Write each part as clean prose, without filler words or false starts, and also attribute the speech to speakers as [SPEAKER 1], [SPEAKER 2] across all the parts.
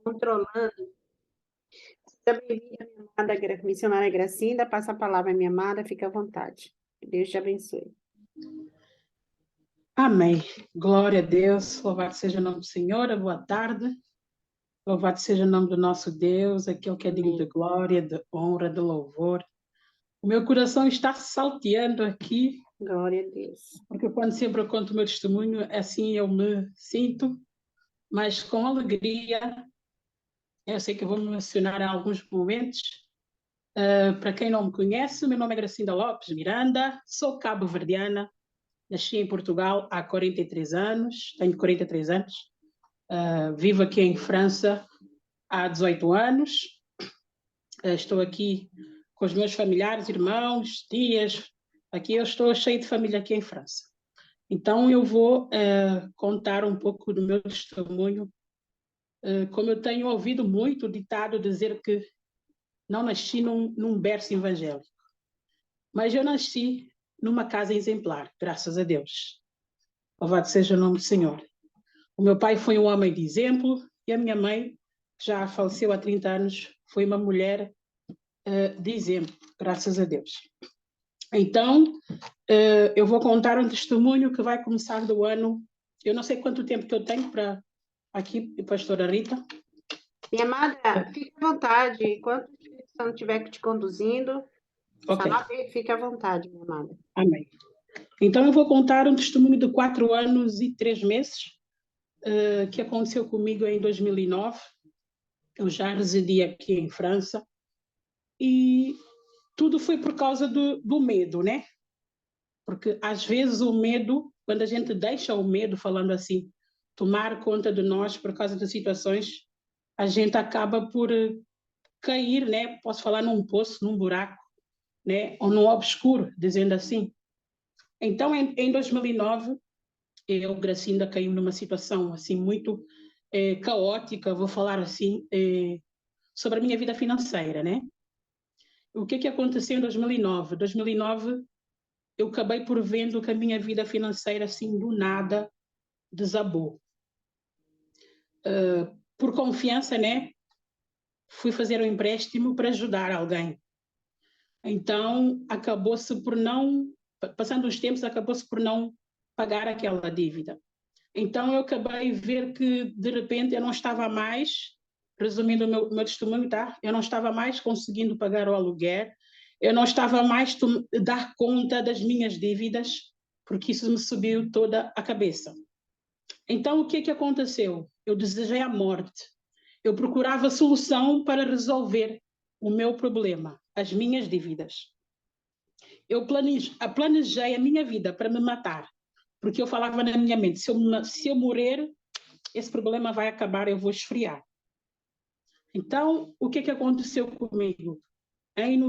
[SPEAKER 1] controlando. Seja bem-vinda, minha amada missionária Gracinda. Passa a palavra, minha amada, fica à vontade. Que Deus te abençoe.
[SPEAKER 2] Amém. Glória a Deus. Louvado seja o nome do Senhor. Boa tarde. Louvado seja o nome do nosso Deus, aquele que é digno de glória, de honra, de louvor. O meu coração está salteando aqui,
[SPEAKER 1] Glória a Deus.
[SPEAKER 2] porque quando sempre eu conto o meu testemunho, assim eu me sinto, mas com alegria. Eu sei que eu vou me mencionar em alguns momentos. Para quem não me conhece, o meu nome é Gracinda Lopes Miranda, sou cabo-verdiana, nasci em Portugal há 43 anos, tenho 43 anos, vivo aqui em França há 18 anos, estou aqui com os meus familiares, irmãos, tias, aqui eu estou cheio de família aqui em França. Então eu vou contar um pouco do meu testemunho, como eu tenho ouvido muito o ditado dizer que não nasci num berço evangélico, mas eu nasci numa casa exemplar, graças a Deus. Louvado seja o nome do Senhor. O meu pai foi um homem de exemplo e a minha mãe, que já faleceu há 30 anos, foi uma mulher de exemplo, graças a Deus. Então, eu vou contar um testemunho que vai começar do ano. Eu não sei quanto tempo que eu tenho para aqui, pastora Rita.
[SPEAKER 1] Minha amada, fique à vontade. Enquanto o Espírito Santo estiver te conduzindo,
[SPEAKER 2] Ok.
[SPEAKER 1] fique à vontade, minha amada.
[SPEAKER 2] Amém. Então, eu vou contar um testemunho de 4 anos e 3 meses que aconteceu comigo em 2009. Eu já residi aqui em França e tudo foi por causa do medo, né? Porque às vezes o medo, quando a gente deixa o medo, falando assim, tomar conta de nós por causa de situações, a gente acaba por cair, né? Posso falar num poço, num buraco, né? Ou num obscuro, dizendo assim. Então, em 2009, eu, Gracinda, caí numa situação assim muito caótica, vou falar assim, sobre a minha vida financeira, né? O que aconteceu em 2009? 2009, eu acabei por vendo que a minha vida financeira, assim, do nada, desabou. Por confiança, né? Fui fazer um empréstimo para ajudar alguém. Então, acabou-se por não, passando os tempos, acabou-se por não pagar aquela dívida. Então, eu acabei ver que, de repente, eu não estava mais, resumindo o meu testemunho, tá? Eu não estava mais conseguindo pagar o aluguer, eu não estava mais a dar conta das minhas dívidas, porque isso me subiu toda a cabeça. Então, o que aconteceu? Eu desejei a morte. Eu procurava solução para resolver o meu problema, as minhas dívidas. Eu planejei a minha vida para me matar, porque eu falava na minha mente, se eu morrer, esse problema vai acabar, eu vou esfriar. Então, o que aconteceu comigo? Em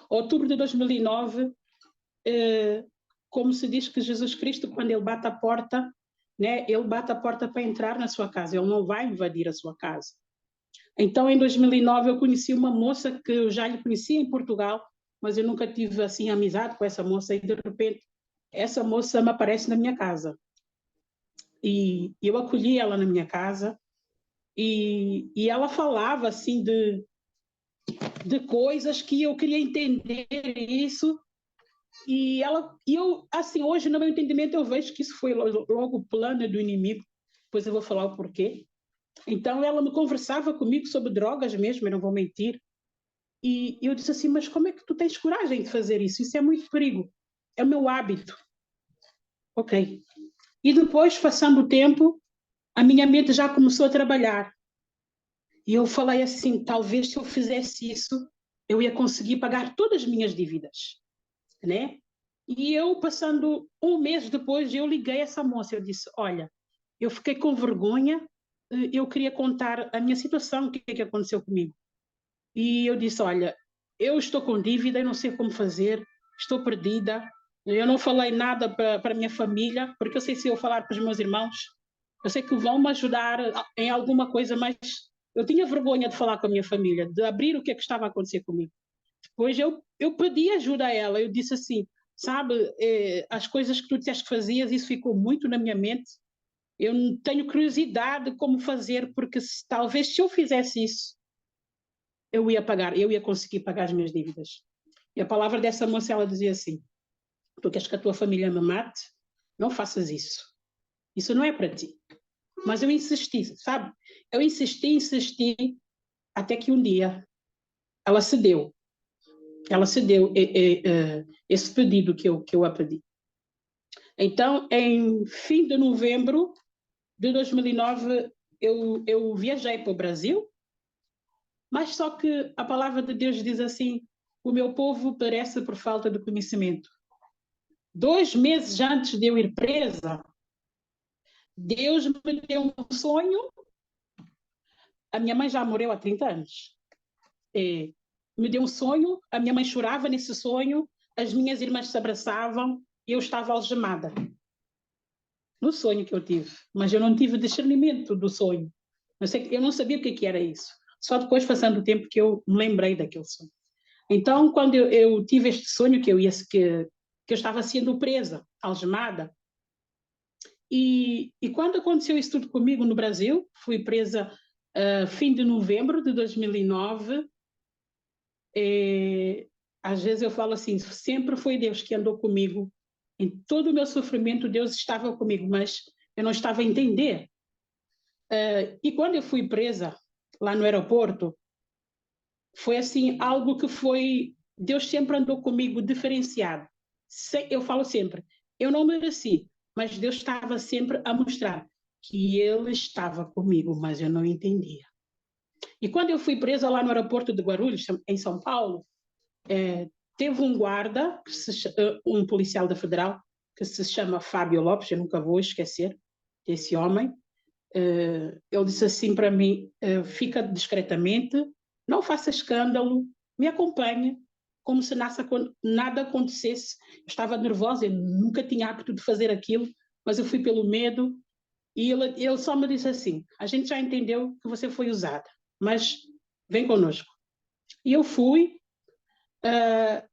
[SPEAKER 2] outubro de 2009, como se diz que Jesus Cristo, quando ele bate a porta, né, ele bate a porta para entrar na sua casa, ele não vai invadir a sua casa. Então, em 2009, eu conheci uma moça que eu já lhe conhecia em Portugal, mas eu nunca tive assim amizade com essa moça e de repente essa moça me aparece na minha casa. E eu acolhi ela na minha casa e ela falava assim de coisas que eu queria entender isso. E eu, assim, hoje no meu entendimento eu vejo que isso foi logo o plano do inimigo, depois eu vou falar o porquê. Então ela me conversava comigo sobre drogas mesmo, eu não vou mentir. E eu disse assim, mas como é que tu tens coragem de fazer isso? Isso é muito perigo, é o meu hábito. Ok. E depois, passando o tempo, a minha mente já começou a trabalhar. E eu falei assim, talvez se eu fizesse isso, eu ia conseguir pagar todas as minhas dívidas, né? E eu, passando um mês depois, eu liguei a essa moça, eu disse, olha, eu fiquei com vergonha, eu queria contar a minha situação, o que aconteceu comigo. E eu disse, olha, eu estou com dívida, eu não sei como fazer, estou perdida, eu não falei nada para a minha família, porque eu sei se eu falar para os meus irmãos, eu sei que vão me ajudar em alguma coisa, mas eu tinha vergonha de falar com a minha família, de abrir o que estava a acontecer comigo. Depois eu pedi ajuda a ela, eu disse assim, sabe, as coisas que tu disseste que fazias, isso ficou muito na minha mente, Eu não tenho curiosidade de como fazer, porque talvez se eu fizesse isso, eu ia conseguir pagar as minhas dívidas. E a palavra dessa moça, ela dizia assim: tu queres que a tua família me mate? Não faças isso. Isso não é para ti. Mas eu insisti, sabe? Eu insisti, até que um dia ela cedeu. Ela cedeu esse pedido que eu a pedi. Então, em fim de novembro de 2009, eu viajei para o Brasil, mas só que a palavra de Deus diz assim: o meu povo perece por falta de conhecimento. 2 meses antes de eu ir presa, Deus me deu um sonho. A minha mãe já morreu há 30 anos. Me deu um sonho, a minha mãe chorava nesse sonho, as minhas irmãs se abraçavam e eu estava algemada. No sonho que eu tive. Mas eu não tive discernimento do sonho. Eu não sabia o que era isso. Só depois, passando o tempo, que eu me lembrei daquele sonho. Então, quando eu tive este sonho que eu estava sendo presa, algemada, e quando aconteceu isso tudo comigo no Brasil, fui presa fim de novembro de 2009. Às vezes eu falo assim, sempre foi Deus que andou comigo. Em todo o meu sofrimento, Deus estava comigo, mas eu não estava a entender. E quando eu fui presa lá no aeroporto, foi assim algo que foi... Deus sempre andou comigo diferenciado. Eu falo sempre, eu não mereci, mas Deus estava sempre a mostrar que Ele estava comigo, mas eu não entendia. E quando eu fui presa lá no aeroporto de Guarulhos, em São Paulo, teve um guarda, um policial da Federal, que se chama Fábio Lopes, eu nunca vou esquecer desse homem. Ele disse assim para mim: fica discretamente, não faça escândalo, me acompanhe, como se nada acontecesse. Eu estava nervosa, eu nunca tinha hábito de fazer aquilo, mas eu fui pelo medo. E ele só me disse assim: a gente já entendeu que você foi usada, mas vem conosco. E eu fui,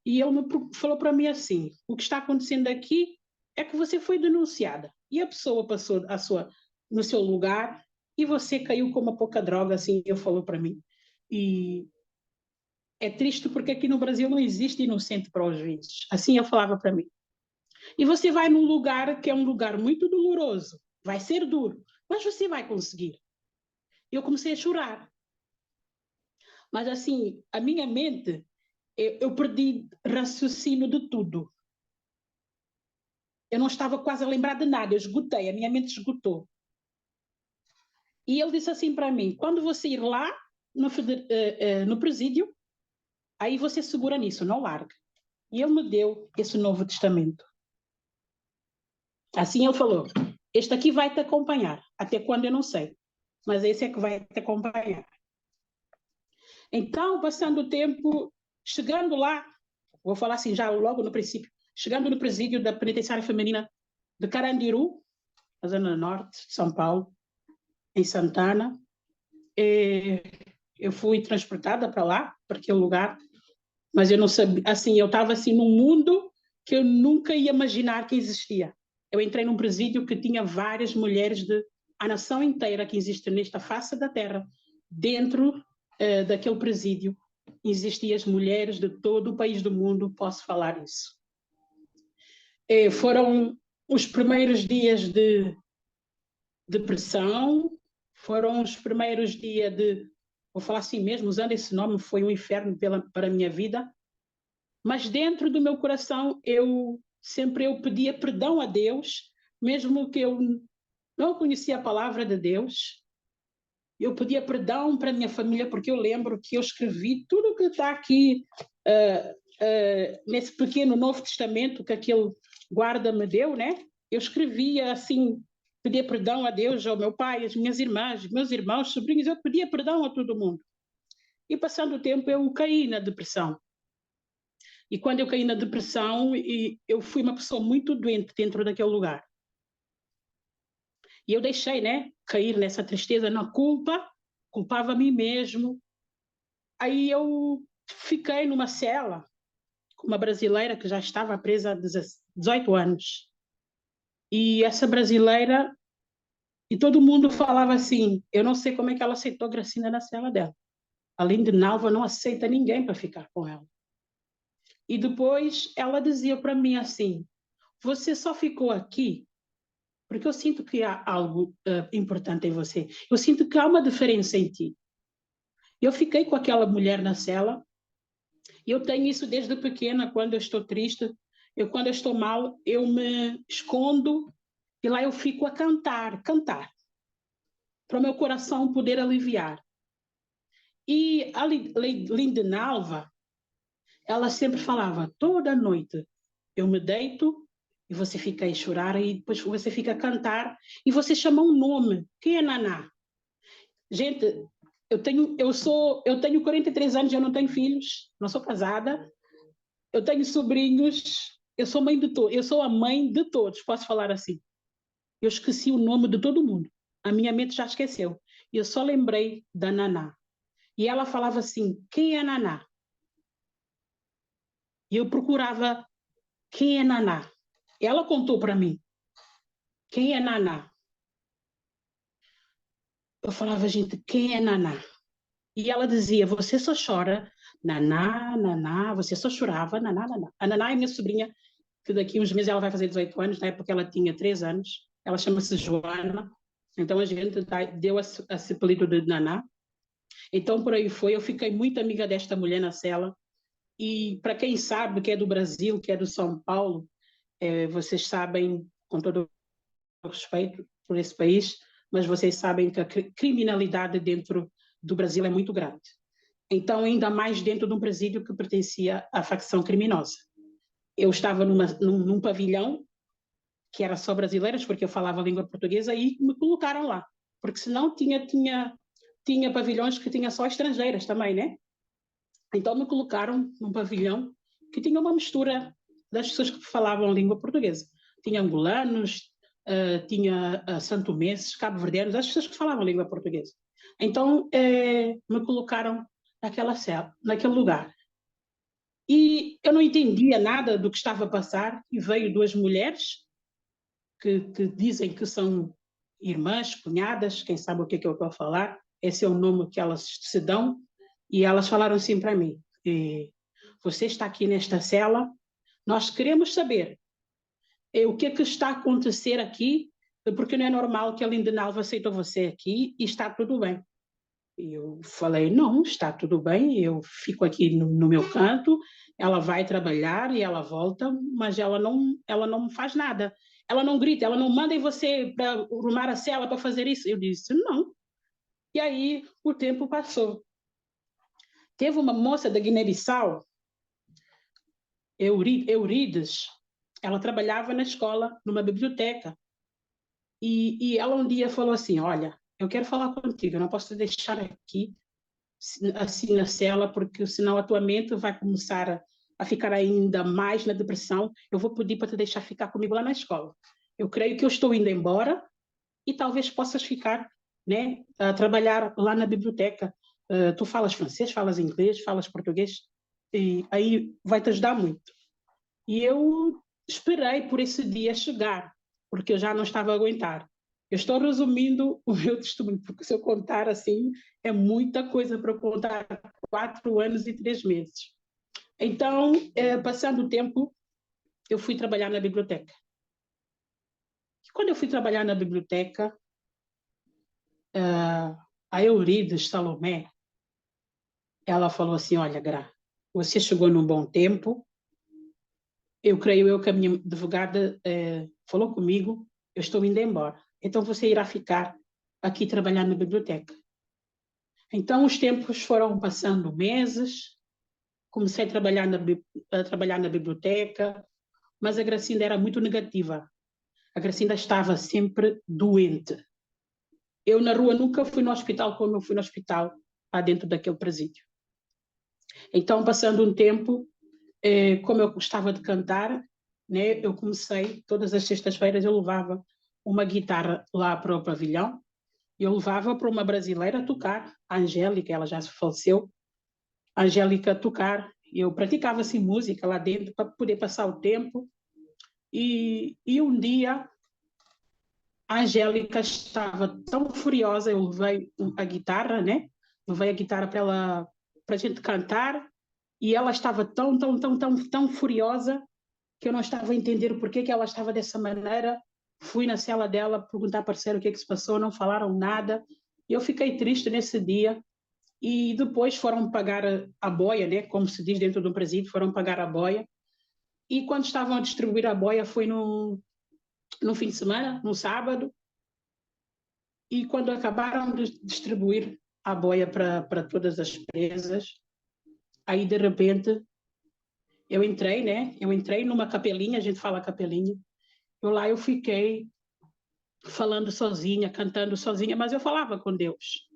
[SPEAKER 2] e ele falou para mim assim: o que está acontecendo aqui é que você foi denunciada e a pessoa passou no seu lugar e você caiu com uma pouca droga, assim ele falou para mim. E é triste porque aqui no Brasil não existe inocente para os juízes. Assim ele falava para mim. E você vai num lugar que é um lugar muito doloroso, vai ser duro, mas você vai conseguir. Eu comecei a chorar. Mas assim, a minha mente, eu perdi raciocínio de tudo. Eu não estava quase a lembrar de nada, eu esgotei, a minha mente esgotou. E ele disse assim para mim: quando você ir lá no presídio, aí você segura nisso, não larga. E ele me deu esse Novo Testamento. Assim ele falou: este aqui vai te acompanhar, até quando eu não sei, mas esse é que vai te acompanhar. Então, passando o tempo, chegando lá, vou falar assim já logo no princípio, chegando no presídio da penitenciária feminina de Carandiru, na zona norte de São Paulo, em Santana, eu fui transportada para lá, para aquele lugar, mas eu não sabia, assim, eu estava assim num mundo que eu nunca ia imaginar que existia. Eu entrei num presídio que tinha várias mulheres a nação inteira que existe nesta face da terra. Dentro daquele presídio existiam as mulheres de todo o país do mundo, posso falar isso. Foram os primeiros dias de depressão, foram os primeiros dias vou falar assim mesmo, usando esse nome, foi um inferno para a minha vida, mas dentro do meu coração eu pedia perdão a Deus, mesmo que eu não conhecia a palavra de Deus. Eu pedia perdão para a minha família, porque eu lembro que eu escrevi tudo o que está aqui nesse pequeno Novo Testamento que aquele guarda me deu, né? Eu escrevia assim, pedia perdão a Deus, ao meu pai, às minhas irmãs, meus irmãos, sobrinhos, eu pedia perdão a todo mundo. E passando o tempo eu caí na depressão. E quando eu caí na depressão, eu fui uma pessoa muito doente dentro daquele lugar. E eu deixei, né, cair nessa tristeza, na culpa, culpava a mim mesmo. Aí eu fiquei numa cela com uma brasileira que já estava presa há 18 anos. E essa brasileira, E todo mundo falava assim, eu não sei como é que ela aceitou a Gracinda na cela dela. A Lindenalva não aceita ninguém para ficar com ela. E depois ela dizia para mim assim, você só ficou aqui porque eu sinto que há algo importante em você. Eu sinto que há uma diferença em ti. Eu fiquei com aquela mulher na cela e eu tenho isso desde pequena, quando eu estou triste, quando eu estou mal, eu me escondo e lá eu fico a cantar, para o meu coração poder aliviar. E a Lindenalva, ela sempre falava, toda noite eu me deito e você fica a chorar e depois você fica a cantar e você chama um nome. Quem é Naná? Gente, eu tenho 43 anos, eu não tenho filhos, não sou casada, eu tenho sobrinhos, eu sou mãe de todos, eu sou a mãe de todos, posso falar assim. Eu esqueci o nome de todo mundo. A minha mente já esqueceu. Eu só lembrei da Naná. E ela falava assim, quem é Naná? E eu procurava, quem é Naná? Ela contou para mim, quem é Naná? Eu falava, gente, quem é Naná? E ela dizia, você só chora, Naná, Naná, você só chorava, Naná, Naná. A Naná é minha sobrinha, que daqui uns meses ela vai fazer 18 anos, na época ela tinha 3 anos, ela chama-se Joana, então a gente deu esse apelido de Naná. Então por aí foi, eu fiquei muito amiga desta mulher na cela, e para quem sabe que é do Brasil, que é do São Paulo, vocês sabem, com todo o respeito por esse país, mas vocês sabem que a criminalidade dentro do Brasil é muito grande. Então, ainda mais dentro de um presídio que pertencia à facção criminosa. Eu estava num pavilhão que era só brasileiras, porque eu falava a língua portuguesa, e me colocaram lá. Porque senão tinha pavilhões que tinha só estrangeiras também, né? Então me colocaram num pavilhão que tinha uma mistura das pessoas que falavam a língua portuguesa. Tinha angolanos, tinha santomenses, cabo-verdianos, as pessoas que falavam a língua portuguesa. Então me colocaram naquela cela, naquele lugar. E eu não entendia nada do que estava a passar, e veio 2 mulheres que dizem que são irmãs, cunhadas, quem sabe o que é que eu estou a falar, esse é o nome que elas se dão, e elas falaram assim para mim, você está aqui nesta cela, nós queremos saber o que é que está a acontecer aqui, porque não é normal que a Lindenalva aceitou você aqui e está tudo bem. E eu falei, não, está tudo bem, eu fico aqui no meu canto, ela vai trabalhar e ela volta, mas ela não faz nada. Ela não grita, ela não manda em você para arrumar a cela para fazer isso. Eu disse, não. E aí o tempo passou. Teve uma moça da Guiné-Bissau, Eurides, ela trabalhava na escola, numa biblioteca. E ela um dia falou assim, olha, eu quero falar contigo, eu não posso te deixar aqui assim na cela, porque senão a tua mente vai começar a ficar ainda mais na depressão. Eu vou pedir para te deixar ficar comigo lá na escola. Eu creio que eu estou indo embora e talvez possas ficar, né, a trabalhar lá na biblioteca. Tu falas francês, falas inglês, falas português, e aí vai te ajudar muito. E eu esperei por esse dia chegar, porque eu já não estava a aguentar. Eu estou resumindo o meu testemunho, porque se eu contar assim, é muita coisa para contar, 4 anos e 3 meses. Então, passando o tempo, eu fui trabalhar na biblioteca. E quando eu fui trabalhar na biblioteca, a Eurides Salomé, ela falou assim, olha, Gra, você chegou num bom tempo, eu creio que a minha advogada falou comigo, eu estou indo embora. Então você irá ficar aqui trabalhando na biblioteca. Então os tempos foram passando meses, comecei a trabalhar na biblioteca, mas a Gracinda era muito negativa. A Gracinda estava sempre doente. Eu na rua nunca fui no hospital como eu fui no hospital lá dentro daquele presídio. Então, passando um tempo, como eu gostava de cantar, né, eu comecei, todas as sextas-feiras eu levava uma guitarra lá para o pavilhão, eu levava para uma brasileira a tocar, a Angélica, ela já se faleceu, a Angélica a tocar, eu praticava assim música lá dentro para poder passar o tempo, e um dia a Angélica estava tão furiosa, eu levei a guitarra, né? Levei a guitarra para a gente cantar, e ela estava tão furiosa que eu não estava a entender o porquê que ela estava dessa maneira. Fui na cela dela perguntar para o que é que se passou, não falaram nada. Eu fiquei triste nesse dia, e depois foram pagar a boia, né? Como se diz dentro do presídio, foram pagar a boia. E quando estavam a distribuir a boia foi no fim de semana, no sábado, e quando acabaram de distribuir a boia para todas as presas, aí de repente eu entrei, né? Eu entrei numa capelinha, a gente fala capelinha. Eu fiquei falando sozinha, cantando sozinha, mas eu falava com Deus.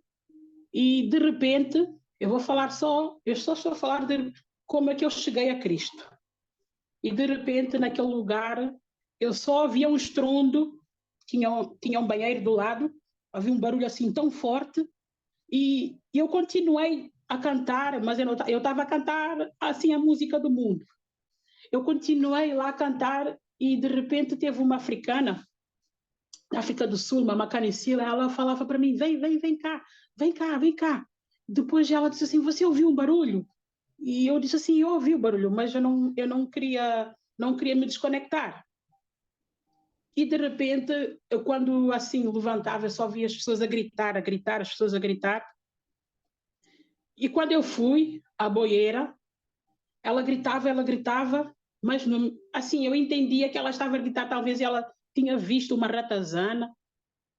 [SPEAKER 2] E de repente, eu só estou a falar de como é que eu cheguei a Cristo. E de repente, naquele lugar, eu só havia um estrondo, tinha um banheiro do lado, havia um barulho assim tão forte, e eu continuei a cantar, mas eu estava a cantar assim a música do mundo. Eu continuei lá a cantar e de repente teve uma africana, da África do Sul, uma macanicila, ela falava para mim, vem cá, vem cá, vem cá. Depois ela disse assim, você ouviu um barulho? E eu disse assim, eu ouvi o barulho, mas eu não queria me desconectar. E de repente, eu, quando assim levantava, eu só via as pessoas a gritar, as pessoas a gritar. E quando eu fui à boieira, ela gritava, mas não, assim, eu entendia que ela estava a gritar, talvez ela tinha visto uma ratazana.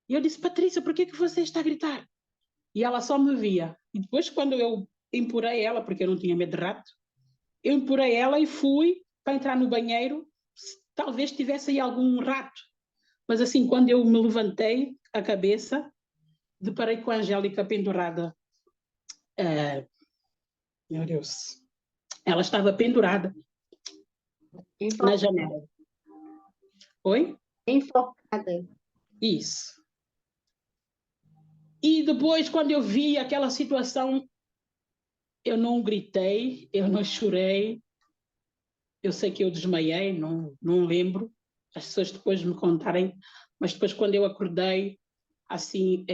[SPEAKER 2] E eu disse, Patrícia, por que você está a gritar? E ela só me via. E depois, quando eu empurrei ela, porque eu não tinha medo de rato, eu empurrei ela e fui para entrar no banheiro, talvez tivesse aí algum rato. Mas assim, quando eu me levantei a cabeça, deparei com a Angélica pendurada. Meu Deus. Ela estava pendurada na janela. Oi?
[SPEAKER 1] Enforcada.
[SPEAKER 2] Isso. E depois, quando eu vi aquela situação, eu não gritei, eu não chorei. Eu sei que eu desmaiei, não lembro. As pessoas depois me contarem. Mas depois, quando eu acordei, assim,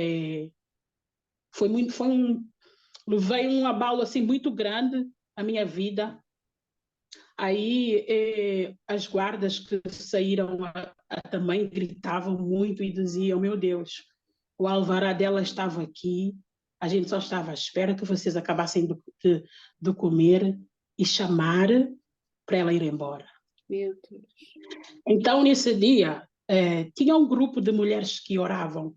[SPEAKER 2] levei um abalo assim muito grande à minha vida. Aí as guardas que saíram também gritavam muito e diziam, meu Deus, o alvará dela estava aqui, a gente só estava à espera que vocês acabassem de comer e chamar para ela ir embora.
[SPEAKER 1] Meu Deus.
[SPEAKER 2] Então, nesse dia, tinha um grupo de mulheres que oravam.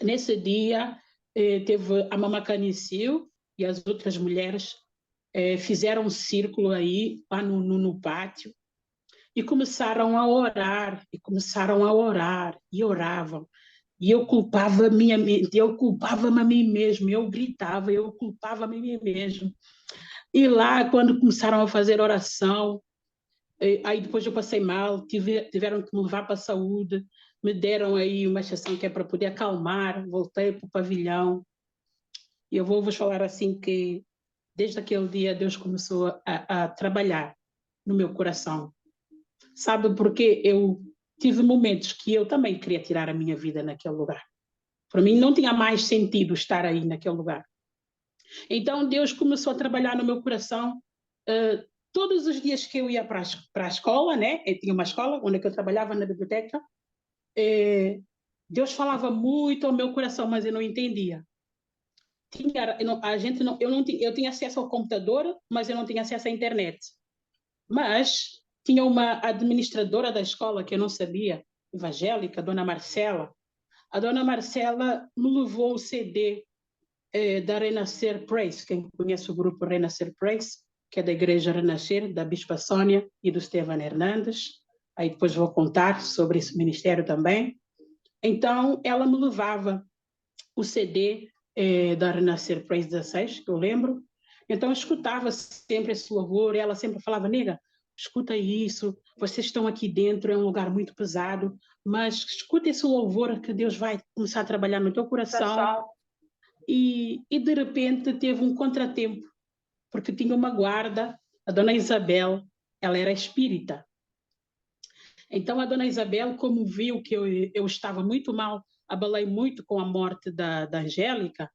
[SPEAKER 2] Nesse dia, teve a Mama Canicil e as outras mulheres fizeram um círculo aí, lá no pátio, e começaram a orar, e oravam. E eu culpava a minha mente, eu culpava-me a mim mesmo, eu gritava, eu culpava-me a mim mesmo. E lá, quando começaram a fazer oração, aí depois eu passei mal, tiveram que me levar para a saúde, me deram aí uma injeção que é para poder acalmar, voltei para o pavilhão. E eu vou vos falar assim que desde aquele dia Deus começou a trabalhar no meu coração. Sabe, porque eu tive momentos que eu também queria tirar a minha vida naquele lugar. Para mim não tinha mais sentido estar aí naquele lugar. Então Deus começou a trabalhar no meu coração. Todos os dias que eu ia para a escola, né? Eu tinha uma escola onde eu trabalhava na biblioteca. Deus falava muito ao meu coração, mas eu não entendia. Eu tinha acesso ao computador, mas eu não tinha acesso à internet. Mas tinha uma administradora da escola que eu não sabia, evangélica, a Dona Marcela. A Dona Marcela me levou o CD da Renascer Praise, quem conhece o grupo Renascer Praise, que é da Igreja Renascer, da Bispa Sônia e do Estevan Hernandes. Aí depois vou contar sobre esse ministério também. Então, ela me levava o CD da Renascer Praise 16, que eu lembro. Então, eu escutava sempre esse louvor e ela sempre falava, nega, escuta isso, vocês estão aqui dentro, é um lugar muito pesado, mas escuta esse louvor que Deus vai começar a trabalhar no teu coração. E de repente teve um contratempo, porque tinha uma guarda, a dona Isabel, ela era espírita. Então a dona Isabel, como viu que eu estava muito mal, abalei muito com a morte da Angélica,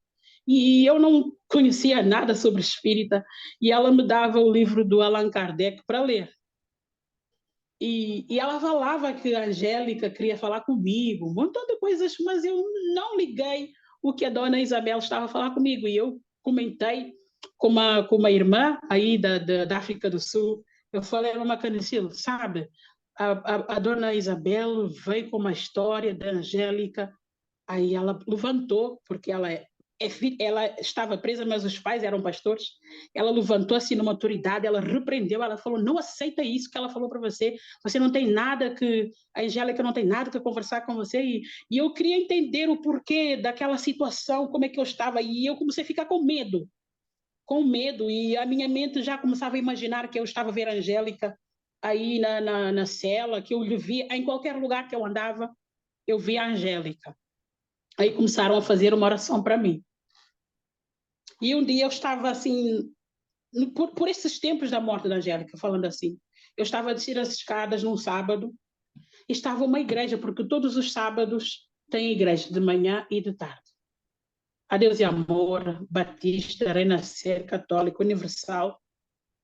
[SPEAKER 2] e eu não conhecia nada sobre espírita, e ela me dava o livro do Allan Kardec para ler. E ela falava que a Angélica queria falar comigo, um montão de coisas, mas eu não liguei o que a dona Isabel estava a falar comigo. E eu comentei com uma irmã aí da África do Sul. Eu falei, uma Canecil, sabe? A dona Isabel veio com uma história da Angélica. Aí ela levantou, porque ela estava presa, mas os pais eram pastores. Ela levantou-se numa autoridade, ela repreendeu, ela falou: não aceita isso que ela falou para você. Você não tem nada que. A Angélica não tem nada que conversar com você. E eu queria entender o porquê daquela situação, como é que eu estava. E eu comecei a ficar com medo. Com medo. E a minha mente já começava a imaginar que eu estava a ver a Angélica aí na cela, que eu lhe via em qualquer lugar que eu andava, eu via a Angélica. Aí começaram a fazer uma oração para mim. E um dia eu estava assim, por esses tempos da morte da Angélica, falando assim, eu estava a descer as escadas num sábado, e estava uma igreja, porque todos os sábados tem igreja, de manhã e de tarde. A Deus e Amor, Batista, Renascer, Católica, Universal,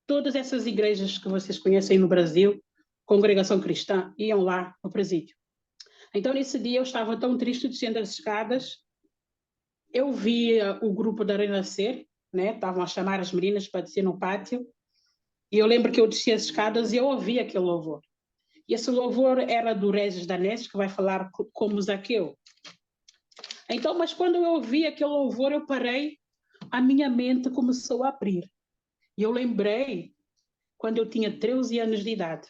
[SPEAKER 2] todas essas igrejas que vocês conhecem no Brasil, Congregação Cristã, iam lá no presídio. Então, nesse dia, eu estava tão triste descendo as escadas, eu via o grupo da Renascer, né? Estavam a chamar as meninas para descer no pátio, e eu lembro que eu descia as escadas e eu ouvia aquele louvor. E esse louvor era do Regis Danés, que vai falar como Zaqueu. Então, mas quando eu ouvi aquele louvor, eu parei, a minha mente começou a abrir. E eu lembrei, quando eu tinha 13 anos de idade,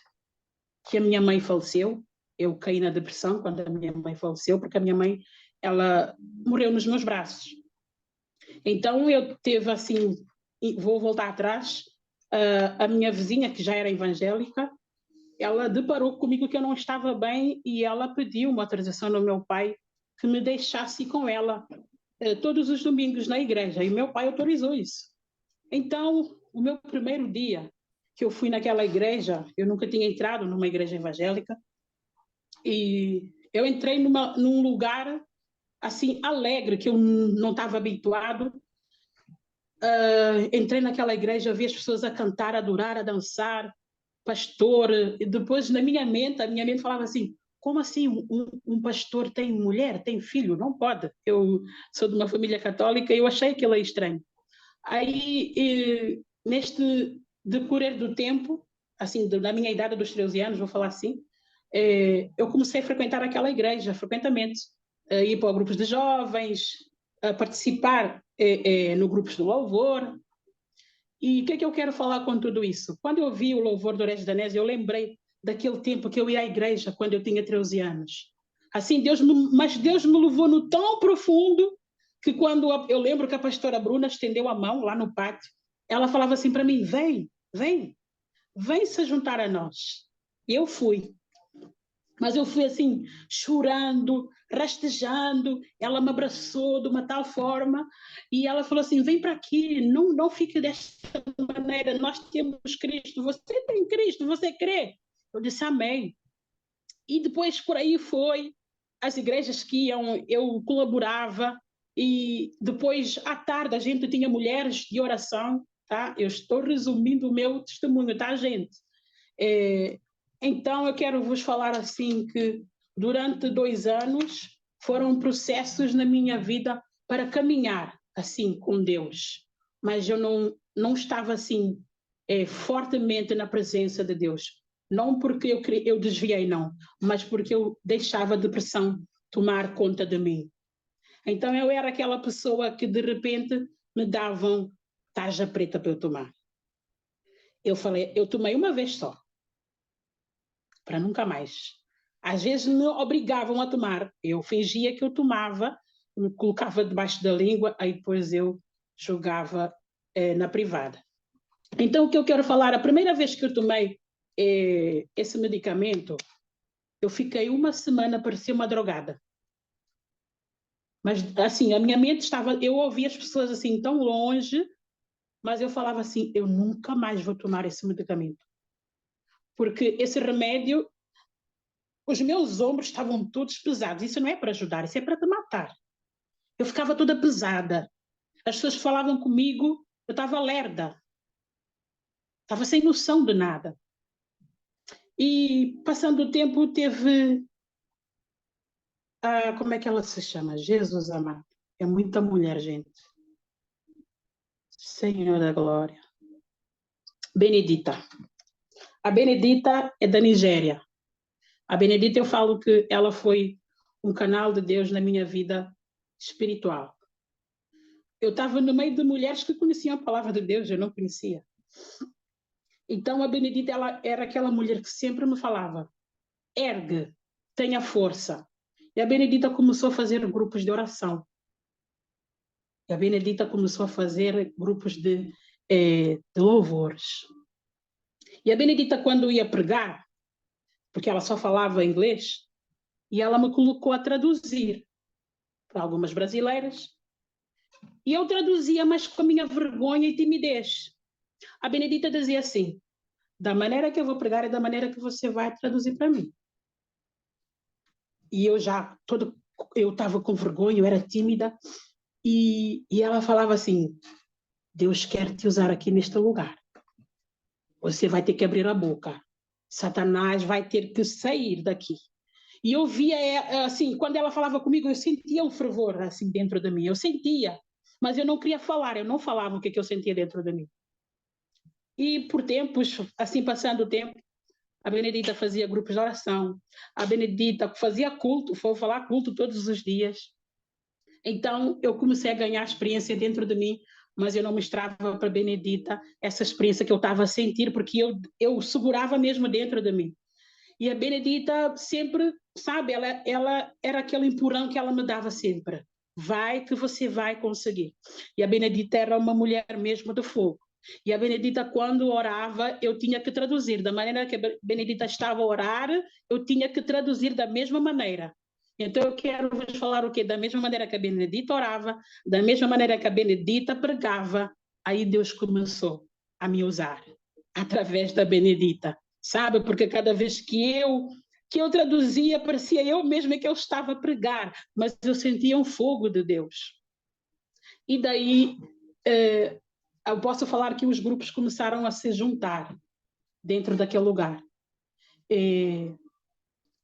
[SPEAKER 2] que a minha mãe faleceu. Eu caí na depressão quando a minha mãe faleceu, porque a minha mãe, ela morreu nos meus braços. Então eu teve assim, vou voltar atrás, a minha vizinha, que já era evangélica, ela deparou comigo que eu não estava bem e ela pediu uma autorização no meu pai que me deixasse ir com ela todos os domingos na igreja, e meu pai autorizou isso. Então, o meu primeiro dia que eu fui naquela igreja, eu nunca tinha entrado numa igreja evangélica, e eu entrei num lugar assim alegre, que eu não estava habituado. Entrei naquela igreja, vi as pessoas a cantar, a adorar, a dançar, pastor, e depois na minha mente, a minha mente falava assim, como assim um pastor tem mulher, tem filho? Não pode. Eu sou de uma família católica e eu achei aquilo estranho. Aí, neste decorrer do tempo, assim, da minha idade dos 13 anos, vou falar assim, eu comecei a frequentar aquela igreja, frequentemente, ir para grupos de jovens, a participar no grupos de louvor. E o que é que eu quero falar com tudo isso? Quando eu vi o louvor do Regis Danés, eu lembrei daquele tempo que eu ia à igreja, quando eu tinha 13 anos. Assim, mas Deus me levou no tão profundo que quando eu lembro que a pastora Bruna estendeu a mão lá no pátio, ela falava assim para mim, vem se juntar a nós. E eu fui. Mas eu fui assim, chorando, rastejando. Ela me abraçou de uma tal forma e ela falou assim: vem para aqui, não fique desta maneira. Nós temos Cristo, você tem Cristo, você crê. Eu disse amém. E depois por aí foi. As igrejas que iam, eu colaborava. E depois, à tarde, a gente tinha mulheres de oração. Tá? Eu estou resumindo o meu testemunho, tá, gente? Então, eu quero vos falar assim que durante 2 anos foram processos na minha vida para caminhar assim com Deus, mas eu não estava assim fortemente na presença de Deus. Não porque eu desviei, não, mas porque eu deixava a depressão tomar conta de mim. Então, eu era aquela pessoa que de repente me davam tarja preta para eu tomar. Eu falei, eu tomei uma vez só, para nunca mais. Às vezes me obrigavam a tomar. Eu fingia que eu tomava, me colocava debaixo da língua, aí depois eu jogava na privada. Então, o que eu quero falar, a primeira vez que eu tomei esse medicamento, eu fiquei uma semana, parecia uma drogada. Mas, assim, a minha mente estava... Eu ouvia as pessoas, assim, tão longe, mas eu falava assim, eu nunca mais vou tomar esse medicamento. Porque esse remédio os meus ombros estavam todos pesados. Isso não é para ajudar, isso é para te matar. Eu ficava toda pesada. As pessoas falavam comigo, eu estava lerda. Estava sem noção de nada. E, passando o tempo, teve... como é que ela se chama? Jesus amado. É muita mulher, gente. Senhor da glória. Benedita. A Benedita é da Nigéria. A Benedita, eu falo que ela foi um canal de Deus na minha vida espiritual. Eu estava no meio de mulheres que conheciam a palavra de Deus, eu não conhecia. Então, a Benedita, ela era aquela mulher que sempre me falava: ergue, tenha força. E a Benedita começou a fazer grupos de oração. E a Benedita começou a fazer grupos de louvores. E a Benedita, quando ia pregar, porque ela só falava inglês, e ela me colocou a traduzir para algumas brasileiras. E eu traduzia, mas com a minha vergonha e timidez. A Benedita dizia assim: da maneira que eu vou pregar é da maneira que você vai traduzir para mim. E eu estava com vergonha, eu era tímida, e ela falava assim: Deus quer te usar aqui neste lugar. Você vai ter que abrir a boca. Satanás vai ter que sair daqui. E eu via, assim, quando ela falava comigo, eu sentia um fervor, assim, dentro de mim. Eu sentia, mas eu não queria falar, eu não falava o que eu sentia dentro de mim. E por tempos, assim, passando o tempo, a Benedita fazia grupos de oração, a Benedita fazia culto, foi falar culto todos os dias. Então, eu comecei a ganhar experiência dentro de mim, mas eu não mostrava para a Benedita essa experiência que eu estava a sentir, porque eu segurava mesmo dentro de mim. E a Benedita sempre, sabe, ela era aquele empurrão que ela me dava sempre. Vai que você vai conseguir. E a Benedita era uma mulher mesmo de fogo. E a Benedita, quando orava, eu tinha que traduzir. Da maneira que a Benedita estava a orar, eu tinha que traduzir da mesma maneira. Então, eu quero vos falar o quê? Da mesma maneira que a Benedita orava, da mesma maneira que a Benedita pregava, aí Deus começou a me usar, através da Benedita. Sabe? Porque cada vez que eu traduzia, parecia eu mesma que eu estava a pregar, mas eu sentia um fogo de Deus. E daí, eu posso falar que os grupos começaram a se juntar dentro daquele lugar.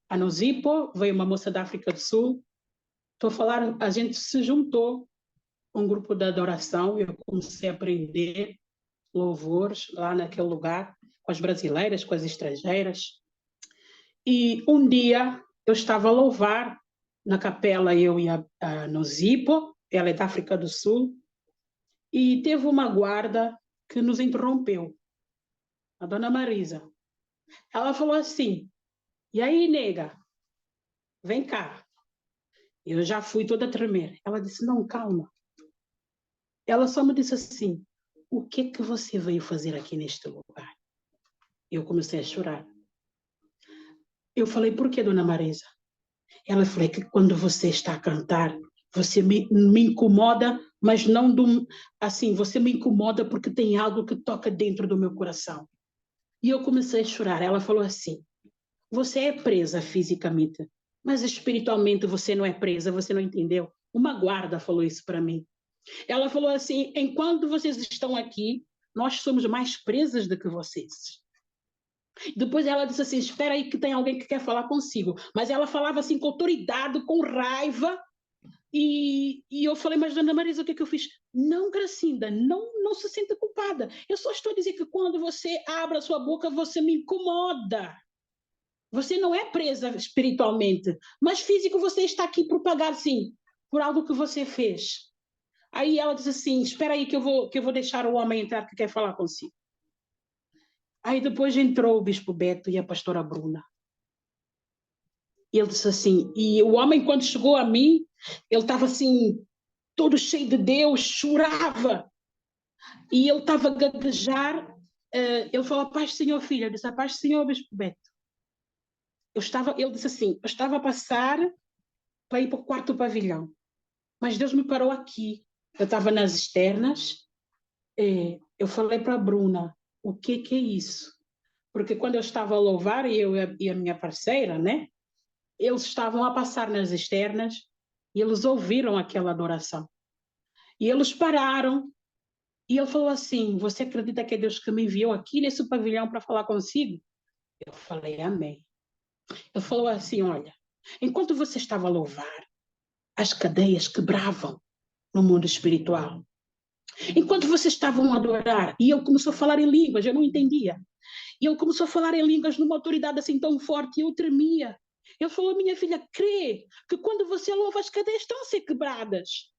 [SPEAKER 2] A Nozipo, veio uma moça da África do Sul, estou a falar, a gente se juntou, um grupo de adoração, eu comecei a aprender louvores lá naquele lugar, com as brasileiras, com as estrangeiras. E um dia eu estava a louvar na capela, eu e a Nozipo, ela é da África do Sul, e teve uma guarda que nos interrompeu, a dona Marisa. Ela falou assim: e aí, nega, vem cá. Eu já fui toda a tremer. Ela disse: não, calma. Ela só me disse assim: o que que você veio fazer aqui neste lugar? Eu comecei a chorar. Eu falei: por que, dona Marisa? Ela falou: é que quando você está a cantar, você me incomoda, mas não assim, você me incomoda porque tem algo que toca dentro do meu coração. E eu comecei a chorar. Ela falou assim: você é presa fisicamente, mas espiritualmente você não é presa, você não entendeu? Uma guarda falou isso para mim. Ela falou assim: enquanto vocês estão aqui, nós somos mais presas do que vocês. Depois ela disse assim: espera aí que tem alguém que quer falar consigo. Mas ela falava assim com autoridade, com raiva. E eu falei: mas dona Marisa, o que é que eu fiz? Não, Gracinda, não se sinta culpada. Eu só estou a dizer que quando você abre a sua boca, você me incomoda. Você não é presa espiritualmente, mas físico você está aqui por pagar, sim, por algo que você fez. Aí ela disse assim: espera aí que eu vou deixar o homem entrar que quer falar consigo. Aí depois entrou o bispo Beto e a pastora Bruna. E ele disse assim, e o homem quando chegou a mim, ele estava assim, todo cheio de Deus, chorava. E ele estava a gaguejar, ele falou: paz do Senhor, filha. Eu disse: a paz do Senhor, bispo Beto. Ele disse assim: eu estava a passar para ir para o quarto do pavilhão, mas Deus me parou aqui. Eu estava nas externas, eu falei para a Bruna: o que é isso? Porque quando eu estava a louvar, eu e a minha parceira, né? eles estavam a passar nas externas e eles ouviram aquela adoração. E eles pararam e ele falou assim, você acredita que é Deus que me enviou aqui nesse pavilhão para falar consigo? Eu falei, amém. Ele falou assim, olha, enquanto você estava a louvar, as cadeias quebravam no mundo espiritual. Enquanto vocês estavam a adorar, e ele começou a falar em línguas, eu não entendia. E ele começou a falar em línguas numa autoridade assim tão forte, e eu tremia. Ele falou, minha filha, crê que quando você louva, as cadeias estão a ser quebradas.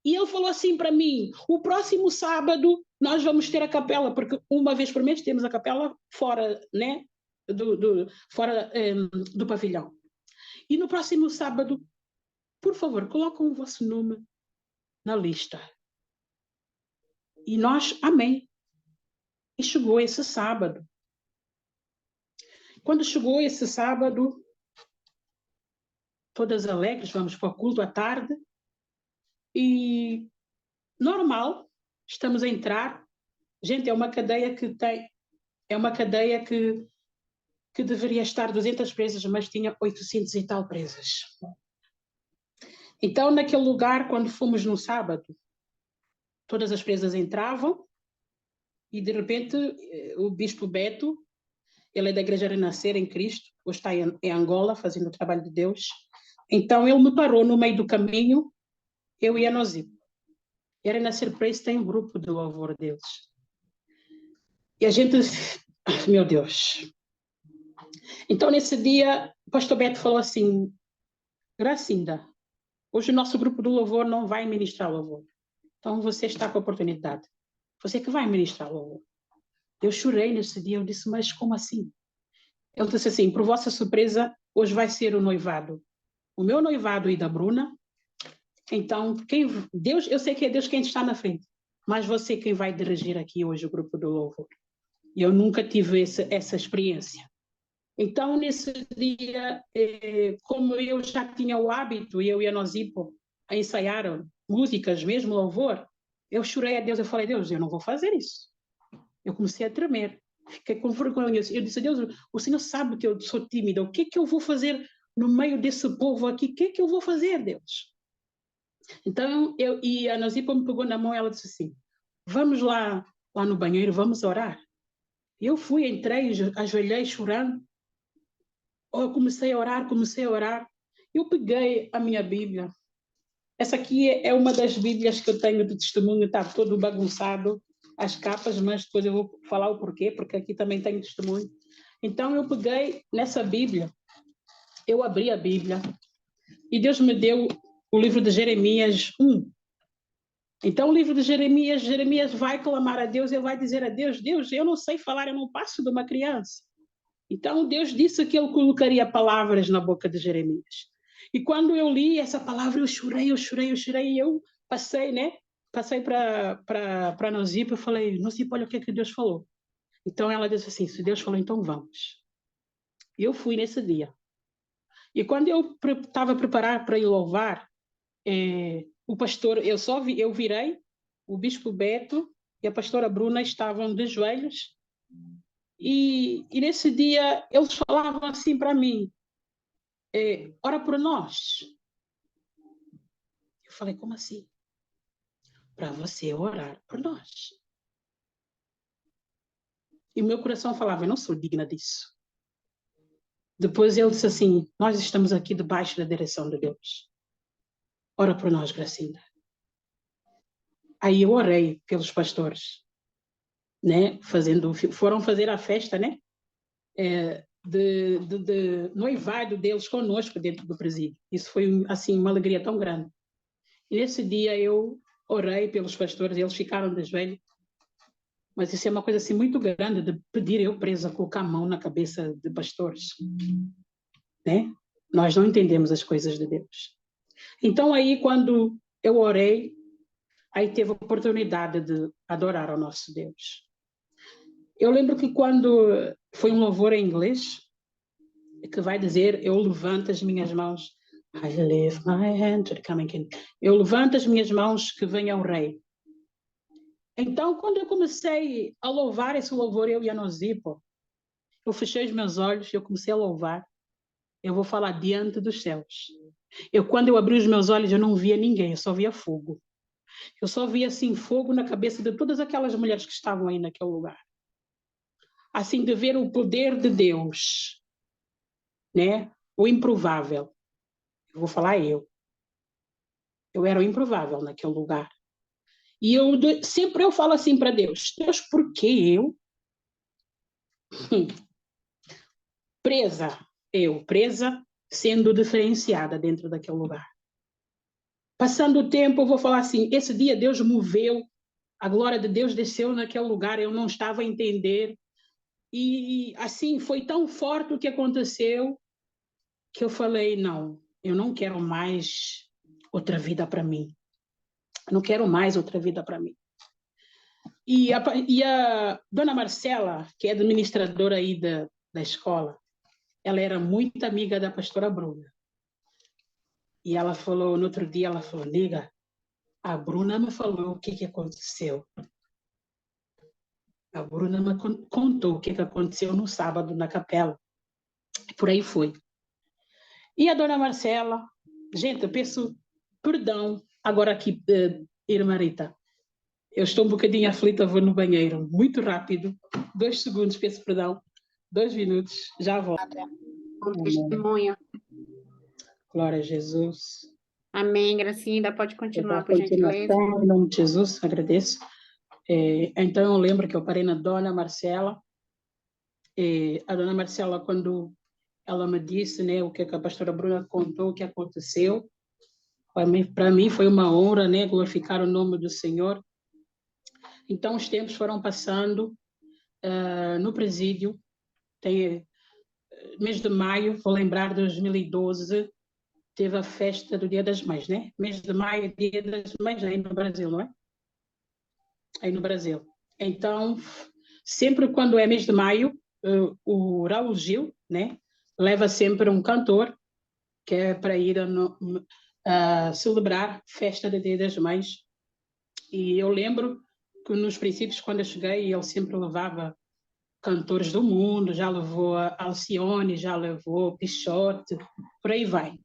[SPEAKER 2] E ele falou assim para mim, o próximo sábado nós vamos ter a capela, porque uma vez por mês temos a capela fora, né, fora do pavilhão. E no próximo sábado, por favor, coloquem o vosso nome na lista. E nós, amém. E chegou esse sábado. Quando chegou esse sábado, todas alegres, vamos para o culto à tarde, e normal, estamos a entrar. Gente, é uma cadeia que deveria estar 200 presas, mas tinha 800 e tal presas. Então, naquele lugar, quando fomos no sábado, todas as presas entravam e, de repente, o bispo Beto, ele é da Igreja Renascer em Cristo, hoje está em Angola, fazendo o trabalho de Deus. Então, ele me parou no meio do caminho, eu e a Nosipo. E a Renascer Praise tem um grupo de louvor deles. E a gente, meu Deus. Então, nesse dia, o pastor Beto falou assim, Gracinda, hoje o nosso grupo do louvor não vai ministrar louvor. Então, você está com a oportunidade. Você que vai ministrar louvor. Eu chorei nesse dia, eu disse, mas como assim? Ele disse assim, por vossa surpresa, hoje vai ser o noivado. O meu noivado e da Bruna. Então, Deus, eu sei que é Deus quem está na frente, mas você quem vai dirigir aqui hoje o grupo do louvor. E eu nunca tive essa experiência. Então, nesse dia, como eu já tinha o hábito, eu e a Nosipo, a ensaiar músicas, mesmo louvor, eu chorei a Deus, eu falei, Deus, eu não vou fazer isso. Eu comecei a tremer, fiquei com vergonha. Eu disse, Deus, o Senhor sabe que eu sou tímida, o que é que eu vou fazer no meio desse povo aqui? O que é que eu vou fazer, Deus? Então, e a Nosipa me pegou na mão e ela disse assim, vamos lá no banheiro, vamos orar. Eu fui, entrei, ajoelhei chorando. Eu comecei a orar. Eu peguei a minha Bíblia. Essa aqui é uma das Bíblias que eu tenho de testemunho, está todo bagunçado, as capas, mas depois eu vou falar o porquê, porque aqui também tenho testemunho. Então eu peguei nessa Bíblia, eu abri a Bíblia, e Deus me deu o livro de Jeremias 1. Então o livro de Jeremias vai clamar a Deus, ele vai dizer a Deus, Deus, eu não sei falar, eu não passo de uma criança. Então Deus disse que ele colocaria palavras na boca de Jeremias. E quando eu li essa palavra, eu chorei, e eu passei, né? Passei para a Nosipa, eu falei, Nosipa, olha o que é que Deus falou. Então ela disse assim, se Deus falou, então vamos. E eu fui nesse dia. E quando eu estava preparado para ir louvar, o pastor, eu virei, o bispo Beto e a pastora Bruna estavam de joelhos. E nesse dia eles falavam assim para mim, ora por nós. Eu falei, como assim? Para você orar por nós. E o meu coração falava, eu não sou digna disso. Depois ele disse assim, nós estamos aqui debaixo da direção de Deus. Ora por nós, Gracinda. Aí eu orei pelos pastores, né? Foram fazer a festa, né? De noivado deles conosco dentro do presídio. Isso foi assim uma alegria tão grande. E nesse dia eu orei pelos pastores, eles ficaram de joelho. Mas isso é uma coisa assim muito grande de pedir eu presa, colocar a mão na cabeça de pastores, né? Nós não entendemos as coisas de Deus. Então aí quando eu orei, aí teve a oportunidade de adorar ao nosso Deus. Eu lembro que quando foi um louvor em inglês, que vai dizer, eu levanto as minhas mãos, I lift my hand to the coming king. Eu levanto as minhas mãos que venha o rei. Então, quando eu comecei a louvar esse louvor, eu e a Nosipo, eu fechei os meus olhos, eu comecei a louvar. eu vou falar diante dos céus. Quando eu abri os meus olhos, eu não via ninguém, eu só via fogo. Eu só via, assim, fogo na cabeça de todas aquelas mulheres que estavam aí naquele lugar. Assim, de ver o poder de Deus, né? O improvável. Eu vou falar eu. Eu era o improvável naquele lugar. E sempre eu falo assim para Deus, Deus, por que eu? Presa, sendo diferenciada dentro daquele lugar. Passando o tempo, eu vou falar assim, esse dia Deus moveu, a glória de Deus desceu naquele lugar, eu não estava a entender. E assim, foi tão forte o que aconteceu, que eu falei, não, eu não quero mais outra vida para mim. Eu não quero mais outra vida para mim. E a dona Marcela, que é administradora aí da escola, ela era muito amiga da pastora Bruna. E ela falou, no outro dia, ela falou, nega, a Bruna me falou o que aconteceu. A Bruna me contou o que aconteceu no sábado na capela. Por aí foi. E a dona Marcela, gente, eu peço perdão agora aqui, irmã Rita. Eu estou um bocadinho aflita, vou no banheiro, muito rápido. 2 segundos, peço perdão. 2 minutos, já volto.
[SPEAKER 1] Um testemunho.
[SPEAKER 2] Glória a Jesus.
[SPEAKER 1] Amém, Gracinda, pode continuar, por gentileza.
[SPEAKER 2] Continuação, em nome de Jesus, agradeço. Então, eu lembro que eu parei na dona Marcela. A dona Marcela, quando ela me disse, né, o que a pastora Bruna contou, o que aconteceu, para mim foi uma honra, né, glorificar o nome do Senhor. Então, os tempos foram passando no presídio. Mês de maio, vou lembrar, de 2012, teve a festa do Dia das Mães, né? Mês de maio, Dia das Mães, aí no Brasil, não é? Aí no Brasil. Então, sempre quando é mês de maio, o Raul Gil, né, leva sempre um cantor que é para ir celebrar a festa do Dia das Mães. E eu lembro que nos princípios, quando eu cheguei, ele sempre levava cantores do mundo, já levou a Alcione, já levou Pixote, por aí vai.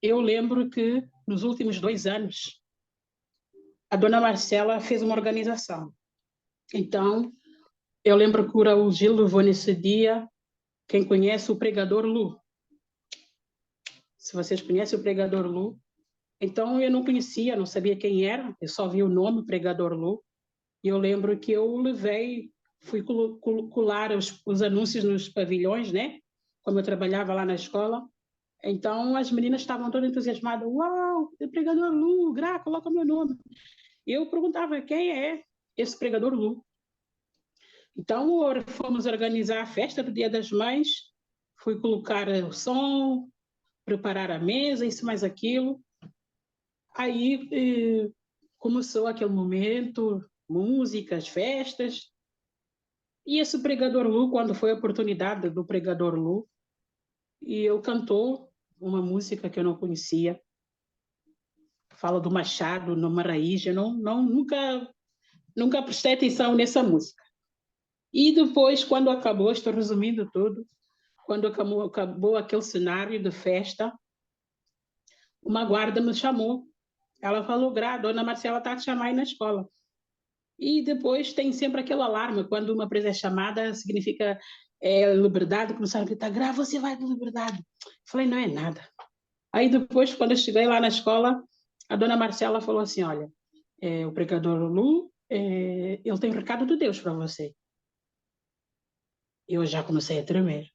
[SPEAKER 2] Eu lembro que nos últimos 2 anos a dona Marcela fez uma organização. Então, eu lembro que o Raul Gil levou nesse dia, quem conhece o pregador Lu. Se vocês conhecem o pregador Lu. Então, eu não conhecia, não sabia quem era, eu só vi o nome, pregador Lu. E eu lembro que eu fui colar os anúncios nos pavilhões, né? Como eu trabalhava lá na escola. Então, as meninas estavam todas entusiasmadas. Uau, é pregador Lu, Gra, coloca meu nome. E eu perguntava, quem é esse pregador Lu? Então, fomos organizar a festa do Dia das Mães, fui colocar o som, preparar a mesa, isso mais aquilo. Aí começou aquele momento, músicas, festas. E esse pregador Lu, quando foi a oportunidade do pregador Lu, e eu cantou uma música que eu não conhecia, fala do Machado, numa raiz, eu nunca prestei atenção nessa música. E depois, quando acabou, estou resumindo tudo, quando acabou aquele cenário de festa, uma guarda me chamou. Ela falou, Gra, dona Marcela está a te chamar aí na escola. E depois tem sempre aquele alarme, quando uma presa é chamada, significa liberdade, começaram a gritar, Gra, você vai de liberdade. Falei, não é nada. Aí depois, quando eu cheguei lá na escola, a dona Marcela falou assim, olha, o pregador Lu, ele tem um recado de Deus para você. Eu já comecei a tremer.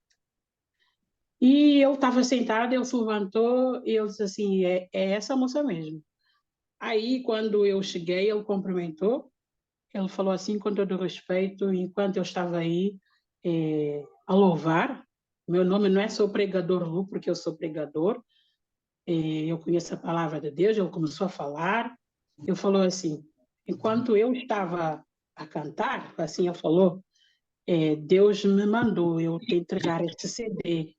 [SPEAKER 2] E ele estava sentado, ele se levantou e ele disse assim, é essa moça mesmo. Aí, quando eu cheguei, ele cumprimentou, ele falou assim, com todo respeito, enquanto eu estava aí a louvar, meu nome não é só pregador Lu, porque eu sou pregador, eu conheço a palavra de Deus, ele começou a falar, ele falou assim, enquanto eu estava a cantar, assim ele falou, Deus me mandou eu te entregar esse CD.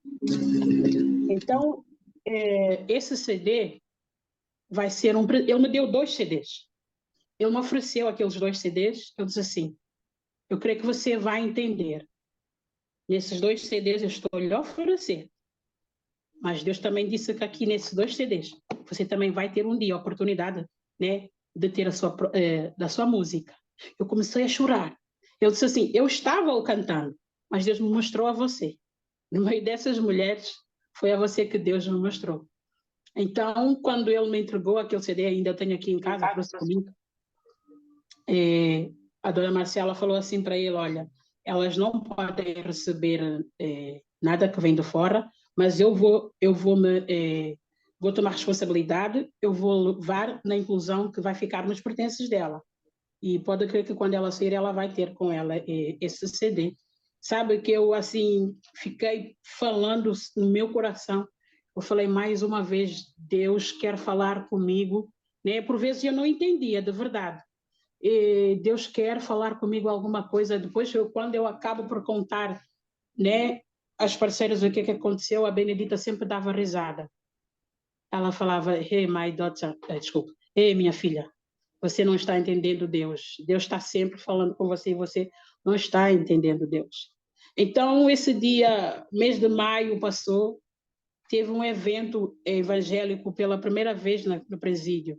[SPEAKER 2] Então, esse CD vai ser ele me deu 2 CDs. Ele me ofereceu aqueles 2 CDs, eu disse assim, eu creio que você vai entender. Nesses 2 CDs eu estou lhe a oferecer. Mas Deus também disse que aqui nesses 2 CDs você também vai ter um dia a oportunidade, né, de ter da sua música. Eu comecei a chorar. Eu disse assim, eu estava o cantando, mas Deus me mostrou a você. No meio dessas mulheres, foi a você que Deus me mostrou. Então, quando ele me entregou aquele CD, ainda eu tenho aqui em casa, trouxe comigo, a dona Marcela falou assim para ele, olha, elas não podem receber nada que vem de fora, mas vou tomar responsabilidade, eu vou levar na inclusão que vai ficar nos pertences dela. E pode crer que quando ela sair, ela vai ter com ela esse CD. Sabe que eu, assim, fiquei falando no meu coração. Eu falei mais uma vez, Deus quer falar comigo, né? Por vezes eu não entendia, de verdade. Deus quer falar comigo alguma coisa. Depois, quando eu acabo por contar, né, às parceiras o que aconteceu, a Benedita sempre dava risada. Ela falava, hey, my daughter, desculpa, hey, minha filha, você não está entendendo Deus. Deus está sempre falando com você e você não está entendendo Deus. Então, esse dia, mês de maio passou, teve um evento evangélico pela primeira vez no presídio.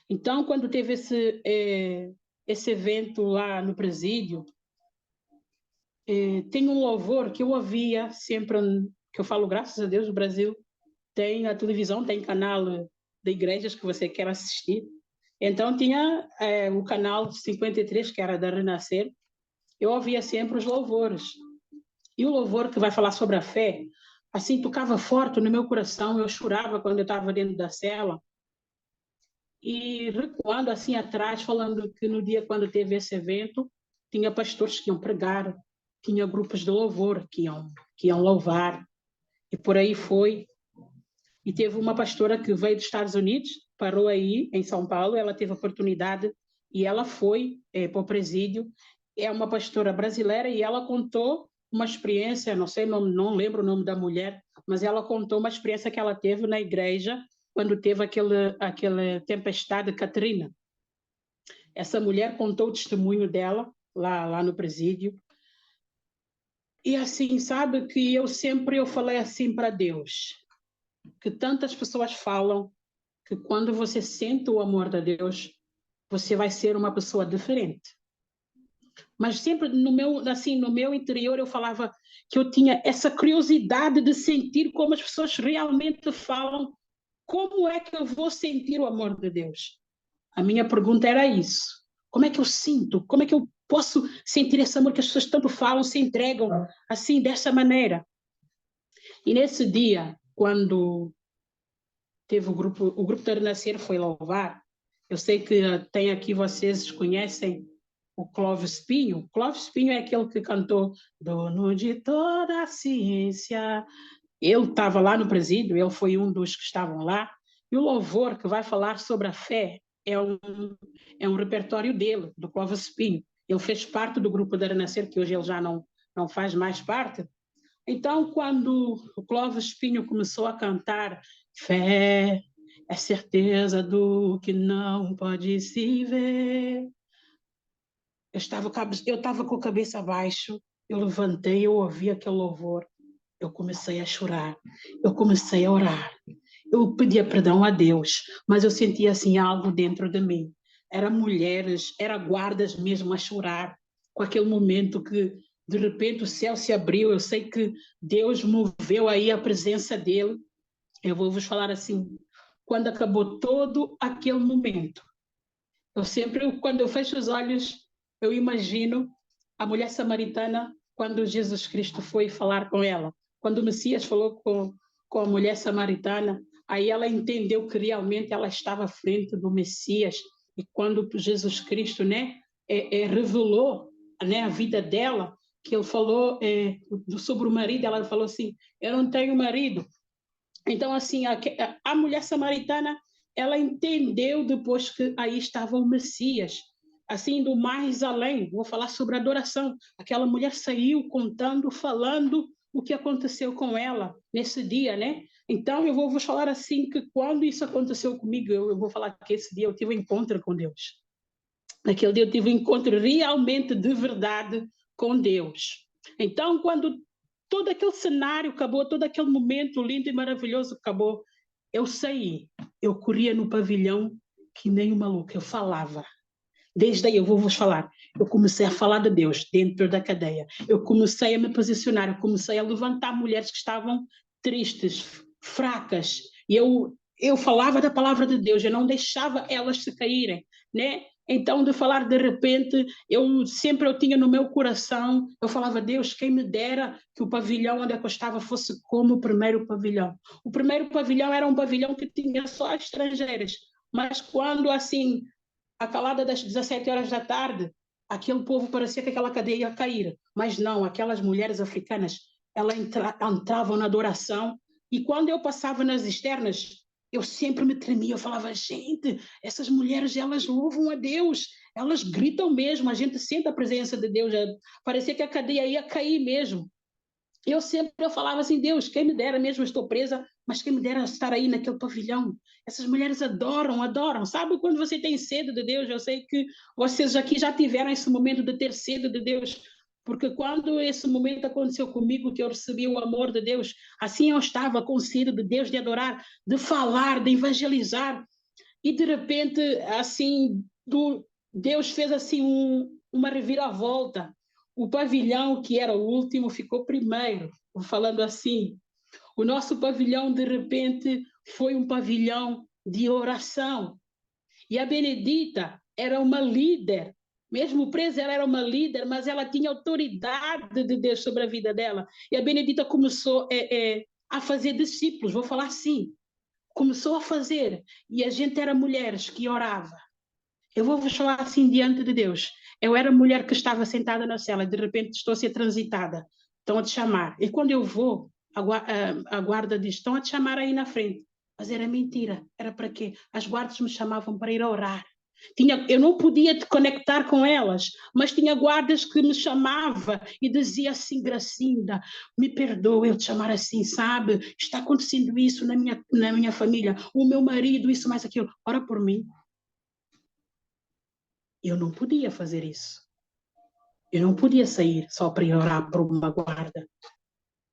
[SPEAKER 2] Então, quando teve esse evento lá no presídio, tem um louvor que eu ouvia sempre, que eu falo, graças a Deus, o Brasil tem a televisão, tem canal de igrejas que você quer assistir. Então, tinha o canal 53, que era da Renascer. Eu ouvia sempre os louvores. E o louvor que vai falar sobre a fé, assim, tocava forte no meu coração. Eu chorava quando eu estava dentro da cela. E recuando assim atrás, falando que no dia quando teve esse evento, tinha pastores que iam pregar, tinha grupos de louvor que iam louvar. E por aí foi. E teve uma pastora que veio dos Estados Unidos, parou aí em São Paulo, ela teve a oportunidade e ela foi para o presídio. É uma pastora brasileira e ela contou uma experiência, não sei, não lembro o nome da mulher, mas ela contou uma experiência que ela teve na igreja quando teve aquela tempestade Katrina. Essa mulher contou o testemunho dela lá no presídio. E assim, sabe que eu falei assim para Deus, que tantas pessoas falam que quando você sente o amor de Deus, você vai ser uma pessoa diferente. Mas sempre no meu interior eu falava que eu tinha essa curiosidade de sentir como as pessoas realmente falam, como é que eu vou sentir o amor de Deus? A minha pergunta era isso. Como é que eu sinto? Como é que eu posso sentir esse amor que as pessoas tanto falam, se entregam assim, dessa maneira? E nesse dia, quando teve o grupo da Renascer foi louvar. Eu sei que tem aqui, vocês conhecem o Clóvis Pinho. Clóvis Pinho é aquele que cantou Dono de toda a ciência. Ele estava lá no presídio, ele foi um dos que estavam lá. E o louvor que vai falar sobre a fé é um repertório dele, do Clóvis Pinho. Ele fez parte do grupo da Renascer, que hoje ele já não faz mais parte. Então, quando o Clóvis Pinho começou a cantar fé é certeza do que não pode se ver, eu estava com a cabeça abaixo, eu levantei, eu ouvi aquele louvor, eu comecei a chorar, eu comecei a orar, eu pedia perdão a Deus, mas eu sentia assim algo dentro de mim. Era mulheres, era guardas mesmo a chorar, com aquele momento que de repente o céu se abriu. Eu sei que Deus moveu aí a presença dele. Eu vou vos falar assim, quando acabou todo aquele momento, quando eu fecho os olhos, eu imagino a mulher samaritana quando Jesus Cristo foi falar com ela. Quando o Messias falou com a mulher samaritana, aí ela entendeu que realmente ela estava à frente do Messias. E quando Jesus Cristo, né, revelou, né, a vida dela, que ele falou sobre o marido, ela falou assim, eu não tenho marido. Então, assim, a mulher samaritana, ela entendeu depois que aí estava o Messias. Assim, do mais além, vou falar sobre adoração. Aquela mulher saiu contando, falando o que aconteceu com ela nesse dia, né? Então, eu vou vos falar assim, que quando isso aconteceu comigo, eu vou falar que esse dia eu tive um encontro com Deus. Naquele dia eu tive um encontro realmente de verdade com Deus. Então, quando todo aquele cenário acabou, todo aquele momento lindo e maravilhoso acabou, eu saí, eu corria no pavilhão que nem uma maluca, eu falava. Desde aí eu vou-vos falar, eu comecei a falar de Deus dentro da cadeia, eu comecei a me posicionar, eu comecei a levantar mulheres que estavam tristes, fracas, e eu falava da palavra de Deus, eu não deixava elas se caírem, né? Então, de falar de repente, eu tinha no meu coração, eu falava, Deus, quem me dera que o pavilhão onde eu estava fosse como o primeiro pavilhão. O primeiro pavilhão era um pavilhão que tinha só estrangeiras, mas quando assim a calada das 17 horas da tarde, aquele povo parecia que aquela cadeia ia cair. Mas não, aquelas mulheres africanas, elas entravam na adoração. E quando eu passava nas externas, eu sempre me tremia. Eu falava, gente, essas mulheres, elas louvam a Deus. Elas gritam mesmo. A gente sente a presença de Deus. Parecia que a cadeia ia cair mesmo. Eu falava assim, Deus, quem me dera mesmo, eu estou presa, mas quem me dera estar aí naquele pavilhão. Essas mulheres adoram, adoram. Sabe quando você tem sede de Deus? Eu sei que vocês aqui já tiveram esse momento de ter sede de Deus, porque quando esse momento aconteceu comigo, que eu recebi o amor de Deus, assim eu estava com sede de Deus, de adorar, de falar, de evangelizar, e de repente, assim, Deus fez assim uma reviravolta. O pavilhão, que era o último, ficou primeiro, falando assim. O nosso pavilhão, de repente, foi um pavilhão de oração. E a Benedita era uma líder. Mesmo presa, ela era uma líder, mas ela tinha autoridade de Deus sobre a vida dela. E a Benedita começou a fazer discípulos, vou falar assim. Começou a fazer. E a gente era mulheres que orava. Eu vou-vos falar assim diante de Deus. Eu era mulher que estava sentada na cela, de repente estou a ser transitada. Estão a te chamar. E quando eu vou, a guarda diz, estão a te chamar aí na frente. Mas era mentira. Era para quê? As guardas me chamavam para ir orar. Eu não podia te conectar com elas, mas tinha guardas que me chamava e dizia assim, Gracinda, me perdoa eu te chamar assim, sabe? Está acontecendo isso na minha família, o meu marido, isso mais aquilo. Ora por mim. Eu não podia fazer isso. Eu não podia sair só para ir orar por uma guarda,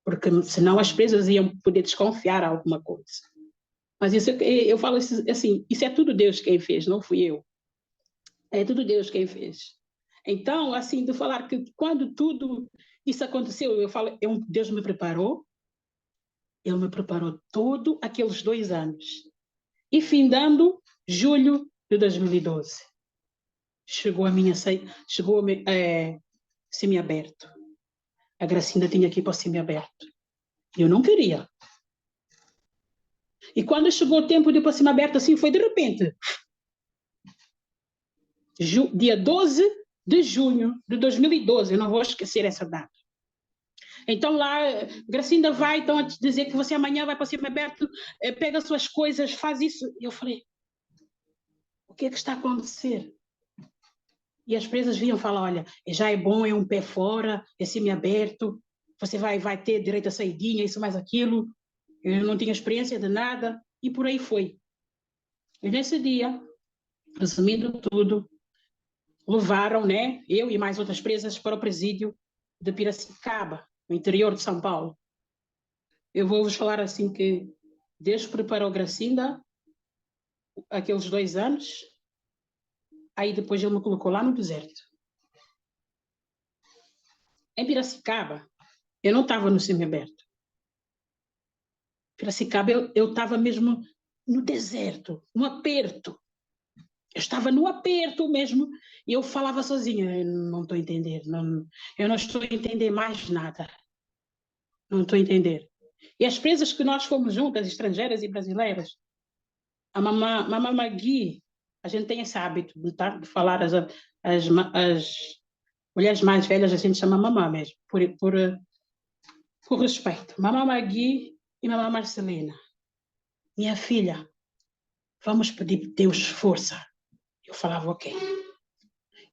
[SPEAKER 2] porque senão as presas iam poder desconfiar alguma coisa. Mas isso eu falo assim, isso é tudo Deus quem fez, não fui eu. É tudo Deus quem fez. Então, assim, de falar que quando tudo isso aconteceu, eu falo, Deus me preparou, Ele me preparou todo aqueles 2 anos. E findando julho de 2012, chegou semiaberto. A Gracinda tinha que ir para o semiaberto. Eu não queria. E quando chegou o tempo de ir para o semiaberto, assim, foi de repente. Dia 12 de junho de 2012, eu não vou esquecer essa data. Então lá, Gracinda vai então a te dizer que você amanhã vai para o semiaberto, pega suas coisas, faz isso. E eu falei, o que é que está a acontecer? E as presas vinham falar, olha, já é bom, é um pé fora, é semiaberto, você vai ter direito a saidinha, isso mais aquilo. Eu não tinha experiência de nada, e por aí foi. E nesse dia, resumindo tudo, levaram, né, eu e mais outras presas para o presídio de Piracicaba, no interior de São Paulo. Eu vou-vos falar assim que Deus preparou Gracinda aqueles 2 anos, aí depois ele me colocou lá no deserto. Em Piracicaba, eu não estava no semiaberto. Piracicaba, eu estava mesmo no deserto, no aperto. Eu estava no aperto mesmo e eu falava sozinha, eu não estou a entender, eu não estou a entender mais nada. Não estou a entender. E as presas que nós fomos juntas, estrangeiras e brasileiras, a mamãe Magui, a gente tem esse hábito de falar as mulheres mais velhas, a gente chama mamã mesmo, por respeito. Mamãe Magui e mamãe Marcelina. Minha filha, vamos pedir a Deus força. Eu falava, ok.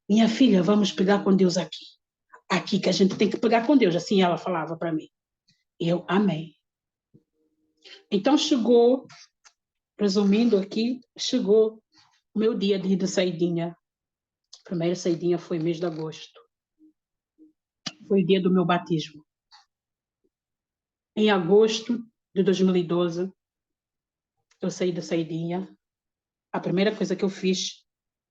[SPEAKER 2] Minha filha, vamos pegar com Deus aqui. Aqui que a gente tem que pegar com Deus. Assim ela falava para mim. Eu amei. Então chegou, resumindo aqui, chegou o meu dia de saidinha. A primeira saidinha foi mês de agosto. foi o dia do meu batismo. Em agosto de 2012, eu saí da saidinha. A primeira coisa que eu fiz,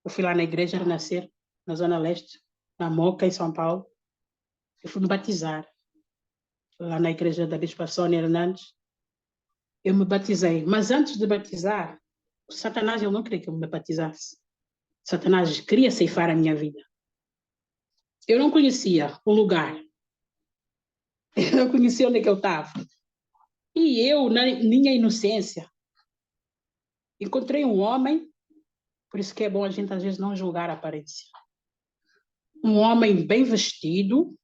[SPEAKER 2] eu fui lá na igreja Renascer, na Zona Leste, na Moca, em São Paulo. Eu fui me batizar, lá na igreja da Bispa Sônia Hernandes. Eu me batizei. Mas antes de batizar, o Satanás, ele não queria que eu me batizasse. Satanás queria ceifar a minha vida. Eu não conhecia o lugar. Eu não conhecia onde é que eu estava. E eu, na minha inocência, encontrei um homem, por isso que é bom a gente às vezes não julgar a aparência. Um homem bem vestido,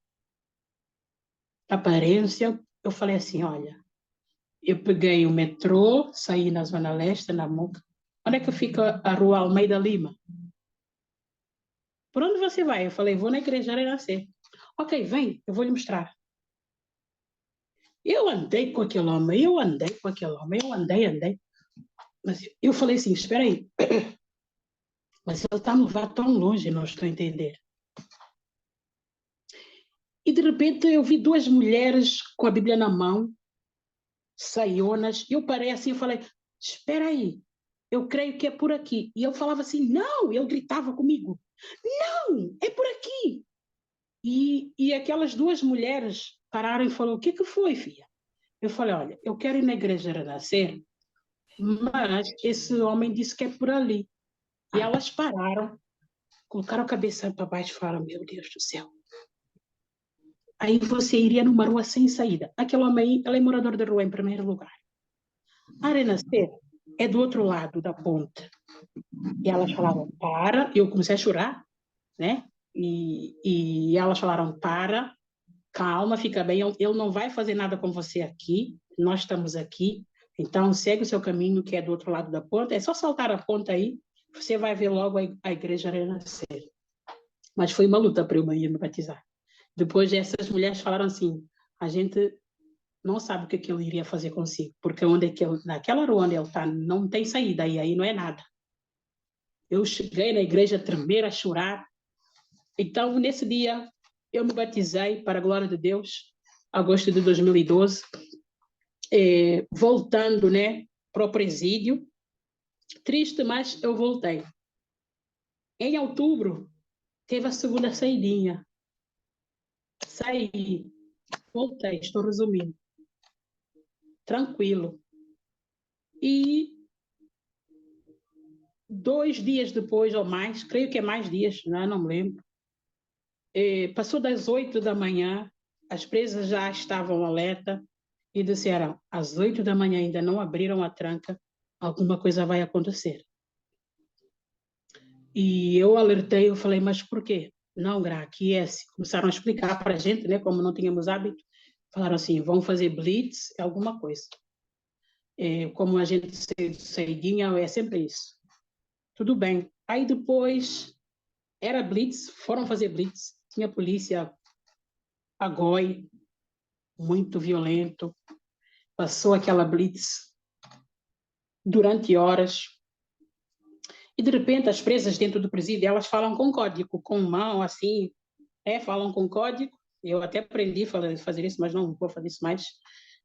[SPEAKER 2] aparência. Eu falei assim, olha, eu peguei o metrô, saí na Zona Leste, na Moca. Onde é que fica a rua Almeida Lima? Por onde você vai? Eu falei, vou na igreja Renascer. Ok, vem, eu vou lhe mostrar. Eu andei com aquele homem, eu andei. Mas eu falei assim, espera aí. Mas ele está a me levar tão longe, não estou a entender. E de repente eu vi duas mulheres com a Bíblia na mão, saionas. Eu parei assim, eu falei, espera aí, eu creio que é por aqui. E ele falava assim, não, ele gritava comigo, não, é por aqui. E aquelas duas mulheres pararam e falaram, o que foi, filha? Eu falei, olha, eu quero ir na igreja Renascer, mas esse homem disse que é por ali. E elas pararam, colocaram a cabeça para baixo e falaram, meu Deus do céu. Aí você iria numa rua sem saída. Aquele homem, ele é morador de rua em primeiro lugar. A Renascer é do outro lado da ponte. E elas falaram, para. Eu comecei a chorar, né? E elas falaram, para, calma, fica bem. Ele não vai fazer nada com você aqui. Nós estamos aqui. Então, segue o seu caminho, que é do outro lado da ponte. É só saltar a ponte aí, você vai ver logo a igreja Renascer. Mas foi uma luta para eu ir me batizar. Depois, essas mulheres falaram assim, a gente não sabe o que ele iria fazer consigo, porque onde é que ele, naquela rua onde ele está, não tem saída, e aí não é nada. Eu cheguei na igreja a tremer, a chorar. Então, nesse dia, eu me batizei, para a glória de Deus, agosto de 2012, voltando, né, para o presídio. Triste, mas eu voltei. Em outubro, teve a segunda saidinha. Saí, voltei, estou resumindo. Tranquilo. E 2 dias depois, ou mais, creio que é mais dias, não me lembro, passou das 8 da manhã, as presas já estavam alerta e disseram, às 8 da manhã ainda não abriram a tranca, alguma coisa vai acontecer. E eu alertei, eu falei, mas por quê? Não, Gra, aqui é assim. Começaram a explicar para a gente, né, como não tínhamos hábito, falaram assim, vão fazer blitz, alguma coisa. Como a gente saidinha, é sempre isso. Tudo bem. Aí depois, era blitz, foram fazer blitz, tinha polícia, agoi, muito violento, passou aquela blitz durante horas, e de repente as presas dentro do presídio, elas falam com código, com mão, assim, falam com código, eu até aprendi a fazer isso, mas não vou fazer isso mais.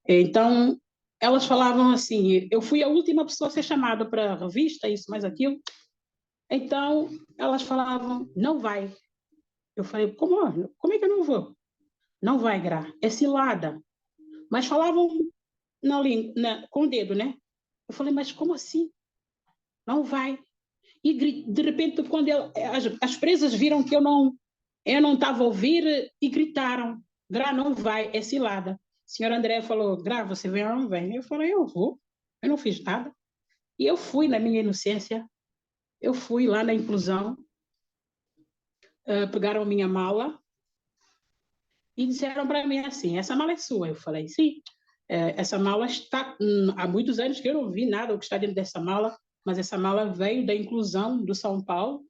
[SPEAKER 2] Então, elas falavam assim, eu fui a última pessoa a ser chamada para a revista, isso, mais aquilo, então elas falavam, não vai. Eu falei, como é que eu não vou? Não vai, Gra, é cilada. Mas falavam com o dedo, né? Eu falei, mas como assim? Não vai. E de repente, quando as presas viram que eu não estava a ouvir e gritaram, Gra, não vai, é cilada. O senhor André falou, Gra, você vem ou não vem? Eu falei, eu vou, eu não fiz nada. E eu fui na minha inocência, eu fui lá na inclusão, pegaram a minha mala e disseram para mim assim, essa mala é sua. Eu falei, sim, essa mala está, há muitos anos que eu não vi nada o que está dentro dessa mala, mas essa mala veio da inclusão do São Paulo,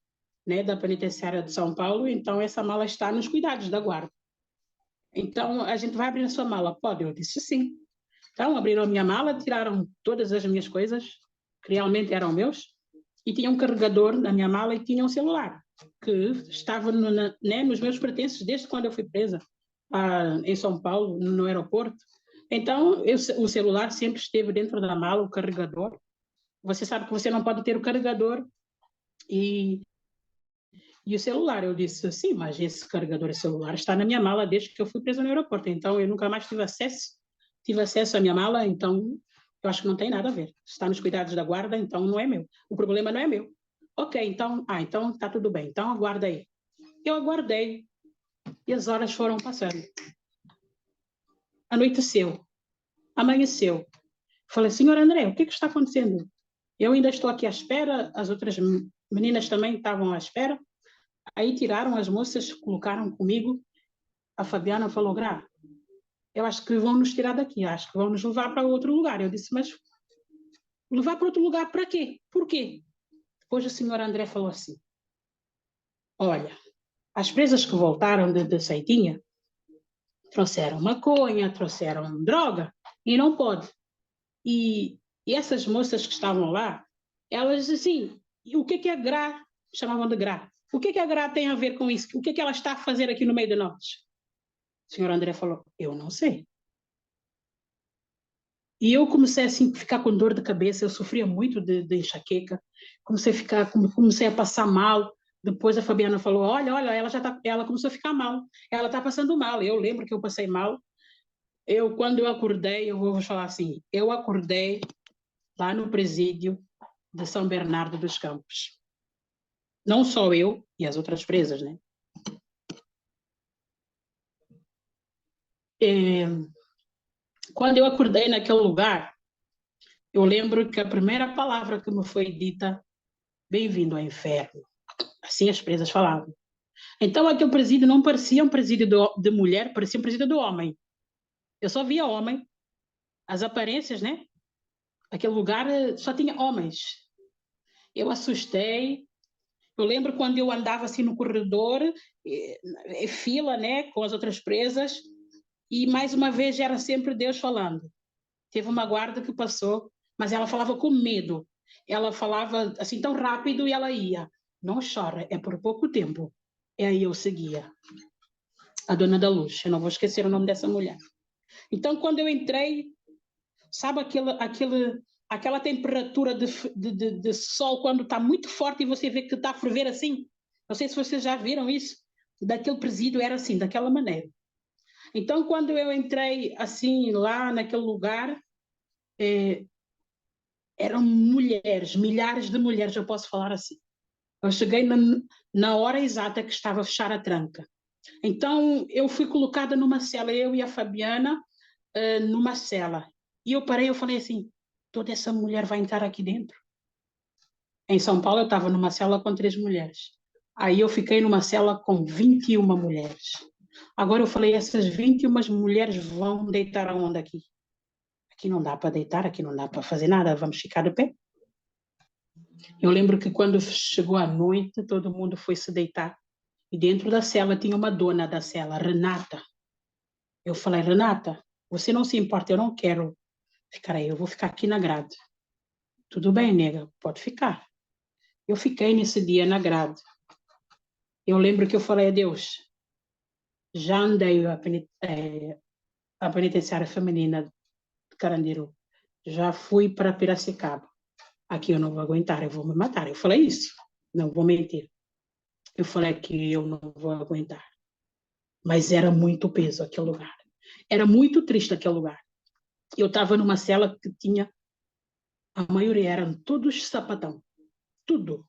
[SPEAKER 2] né, da penitenciária de São Paulo, então essa mala está nos cuidados da guarda. Então, a gente vai abrir a sua mala? Pode? Eu disse sim. Então, abriram a minha mala, tiraram todas as minhas coisas, que realmente eram meus, e tinha um carregador na minha mala e tinha um celular, que estava nos meus pertences desde quando eu fui presa. em São Paulo, no aeroporto. Então, o celular sempre esteve dentro da mala, o carregador. Você sabe que você não pode ter o carregador e o celular. Eu disse, sim, mas esse carregador e celular está na minha mala desde que eu fui presa no aeroporto. Então, eu nunca mais tive acesso à minha mala, então eu acho que não tem nada a ver. Está nos cuidados da guarda, então não é meu. O problema não é meu. Ok, então está tudo bem. Então aguarda aí. Eu aguardei e as horas foram passando. Anoiteceu, amanheceu. Falei, senhor André, o que está acontecendo? Eu ainda estou aqui à espera, as outras meninas também estavam à espera. Aí tiraram as moças, colocaram comigo. A Fabiana falou, Gra, eu acho que vão nos tirar daqui, acho que vão nos levar para outro lugar. Eu disse, mas levar para outro lugar para quê? Por quê? Depois o senhor André falou assim, olha, as presas que voltaram de Seitinha trouxeram maconha, trouxeram droga, e não pode. E essas moças que estavam lá, elas assim, o que a Gra, chamavam de Gra, o que a Gra tem a ver com isso? O que ela está a fazer aqui no meio de nós? O senhor André falou, eu não sei. E eu comecei assim, a ficar com dor de cabeça, eu sofria muito de enxaqueca, comecei a passar mal. Depois a Fabiana falou, olha, ela começou a ficar mal, ela está passando mal. Eu lembro que eu passei mal. Quando eu acordei, eu vou falar assim, eu acordei lá no presídio de São Bernardo dos Campos. Não só eu e as outras presas, né? Quando eu acordei naquele lugar, eu lembro que a primeira palavra que me foi dita, bem-vindo ao inferno. Assim as presas falavam. Então aquele presídio não parecia um presídio de mulher, parecia um presídio de homem. Eu só via homem, as aparências, né? Aquele lugar só tinha homens. Eu assustei. Eu lembro quando eu andava assim no corredor, fila, né, com as outras presas, e mais uma vez era sempre Deus falando. Teve uma guarda que passou, mas ela falava com medo. Ela falava assim tão rápido e ela ia. Não chora, é por pouco tempo. E aí eu seguia. A Dona da Luz, eu não vou esquecer o nome dessa mulher. Então, quando eu entrei, sabe aquela temperatura de sol quando está muito forte e você vê que está a ferver assim? Não sei se vocês já viram isso. Daquele presídio era assim, daquela maneira. Então, quando eu entrei assim lá naquele lugar, eram mulheres, milhares de mulheres, eu posso falar assim. Eu cheguei na hora exata que estava a fechar a tranca. Então, eu fui colocada numa cela, eu e a Fabiana, numa cela. E eu parei, eu falei assim, toda essa mulher vai entrar aqui dentro? Em São Paulo, eu estava numa cela com 3 mulheres. Aí eu fiquei numa cela com 21 mulheres. Agora eu falei, essas 21 mulheres vão deitar aonde aqui? Aqui não dá para deitar, aqui não dá para fazer nada, vamos ficar de pé. Eu lembro que quando chegou a noite, todo mundo foi se deitar. E dentro da cela tinha uma dona da cela, Renata. Eu falei, Renata, você não se importa, eu não quero ficar aí, eu vou ficar aqui na grade. Tudo bem, nega, pode ficar. Eu fiquei nesse dia na grade. Eu lembro que eu falei a Deus, já andei a penitenciária feminina de Carandiru, já fui para Piracicaba. Aqui eu não vou aguentar, eu vou me matar. Eu falei isso, não vou mentir. Eu falei que eu não vou aguentar. Mas era muito peso aquele lugar. Era muito triste aquele lugar. Eu estava numa cela que tinha, a maioria eram todos sapatão. Tudo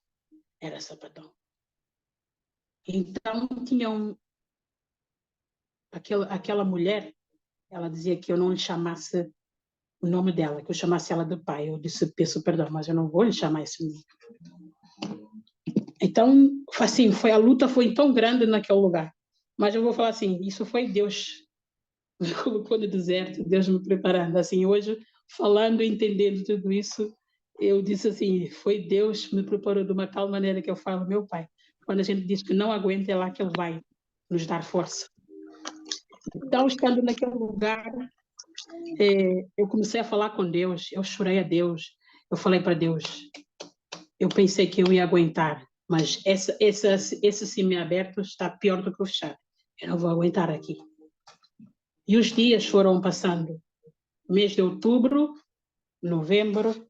[SPEAKER 2] era sapatão. Então, aquela mulher, ela dizia que eu não lhe chamasse o nome dela, que eu chamasse ela de pai. Eu disse, peço perdão, mas eu não vou lhe chamar esse nome. Então, assim, a luta foi tão grande naquele lugar. Mas eu vou falar assim, isso foi Deus me colocou no deserto, Deus me preparando. Assim, hoje, falando e entendendo tudo isso, eu disse assim, foi Deus que me preparou de uma tal maneira que eu falo, meu pai, quando a gente diz que não aguenta, é lá que ele vai nos dar força. Então, estando naquele lugar, eu comecei a falar com Deus, eu chorei a Deus, eu falei para Deus, eu pensei que eu ia aguentar, mas esse semiaberto está pior do que o fechado. Eu não vou aguentar aqui. E os dias foram passando. Mês de outubro, novembro,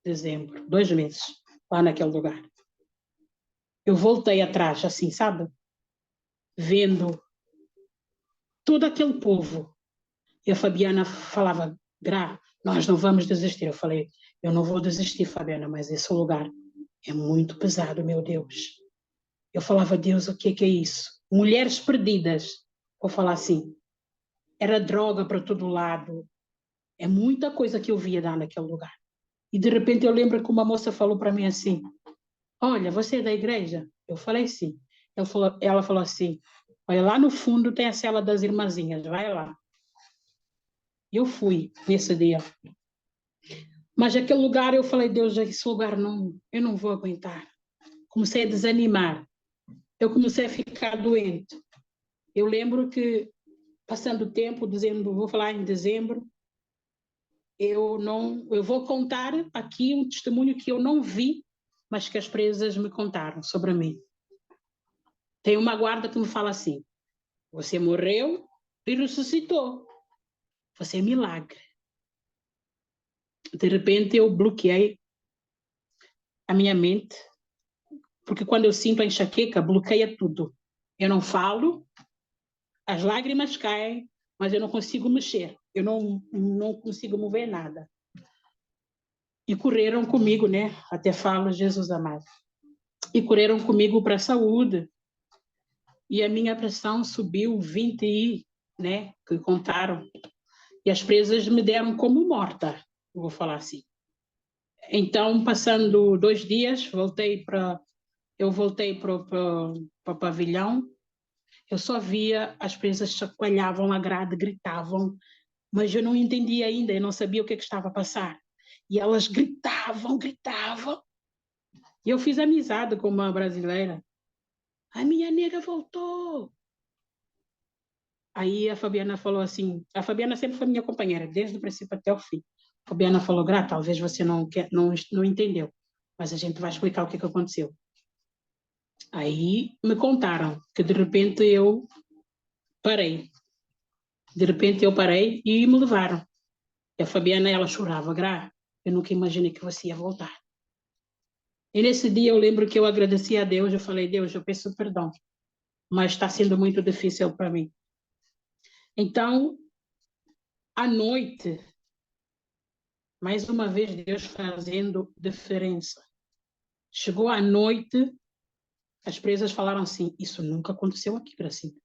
[SPEAKER 2] dezembro. 2 meses lá naquele lugar. Eu voltei atrás, assim, sabe? Vendo todo aquele povo. E a Fabiana falava, Gra, nós não vamos desistir. Eu falei, eu não vou desistir, Fabiana, mas esse lugar é muito pesado, meu Deus. Eu falava, Deus, o que é isso? Mulheres perdidas. Vou falar assim, era droga para todo lado. É muita coisa que eu via lá naquele lugar. E de repente eu lembro que uma moça falou para mim assim, olha, você é da igreja? Eu falei sim. Ela falou assim, olha, lá no fundo tem a cela das irmãzinhas, vai lá. Eu fui nesse dia. Mas aquele lugar, eu falei, Deus, esse lugar não, eu não vou aguentar. Comecei a desanimar. Eu comecei a ficar doente. Eu lembro que, passando o tempo, dezembro, vou falar em dezembro, eu vou contar aqui um testemunho que eu não vi, mas que as presas me contaram sobre mim. Tem uma guarda que me fala assim, você morreu e ressuscitou. Você é milagre. De repente eu bloqueei a minha mente, porque quando eu sinto a enxaqueca, bloqueia tudo. Eu não falo, as lágrimas caem, mas eu não consigo mexer. Eu não consigo mover nada. E correram comigo, né? Até falo, Jesus amado. E correram comigo para a saúde. E a minha pressão subiu 20, né? Que contaram. E as presas me deram como morta, vou falar assim. Então, passando 2 dias, eu voltei para o pavilhão. Eu só via as presas chacoalhavam a grade, gritavam, mas eu não entendia ainda, eu não sabia o que estava a passar. E elas gritavam. E eu fiz amizade com uma brasileira. A minha nega voltou. Aí a Fabiana falou assim, a Fabiana sempre foi minha companheira, desde o princípio até o fim. A Fabiana falou, Gra, talvez você não entendeu, mas a gente vai explicar o que aconteceu. Aí me contaram que de repente eu parei. De repente eu parei e me levaram. E a Fabiana, ela chorava, Gra, eu nunca imaginei que você ia voltar. E nesse dia eu lembro que eu agradeci a Deus, eu falei, Deus, eu peço perdão, mas está sendo muito difícil para mim. Então, à noite, mais uma vez Deus fazendo diferença. Chegou à noite, as presas falaram assim, isso nunca aconteceu aqui, Gracinda.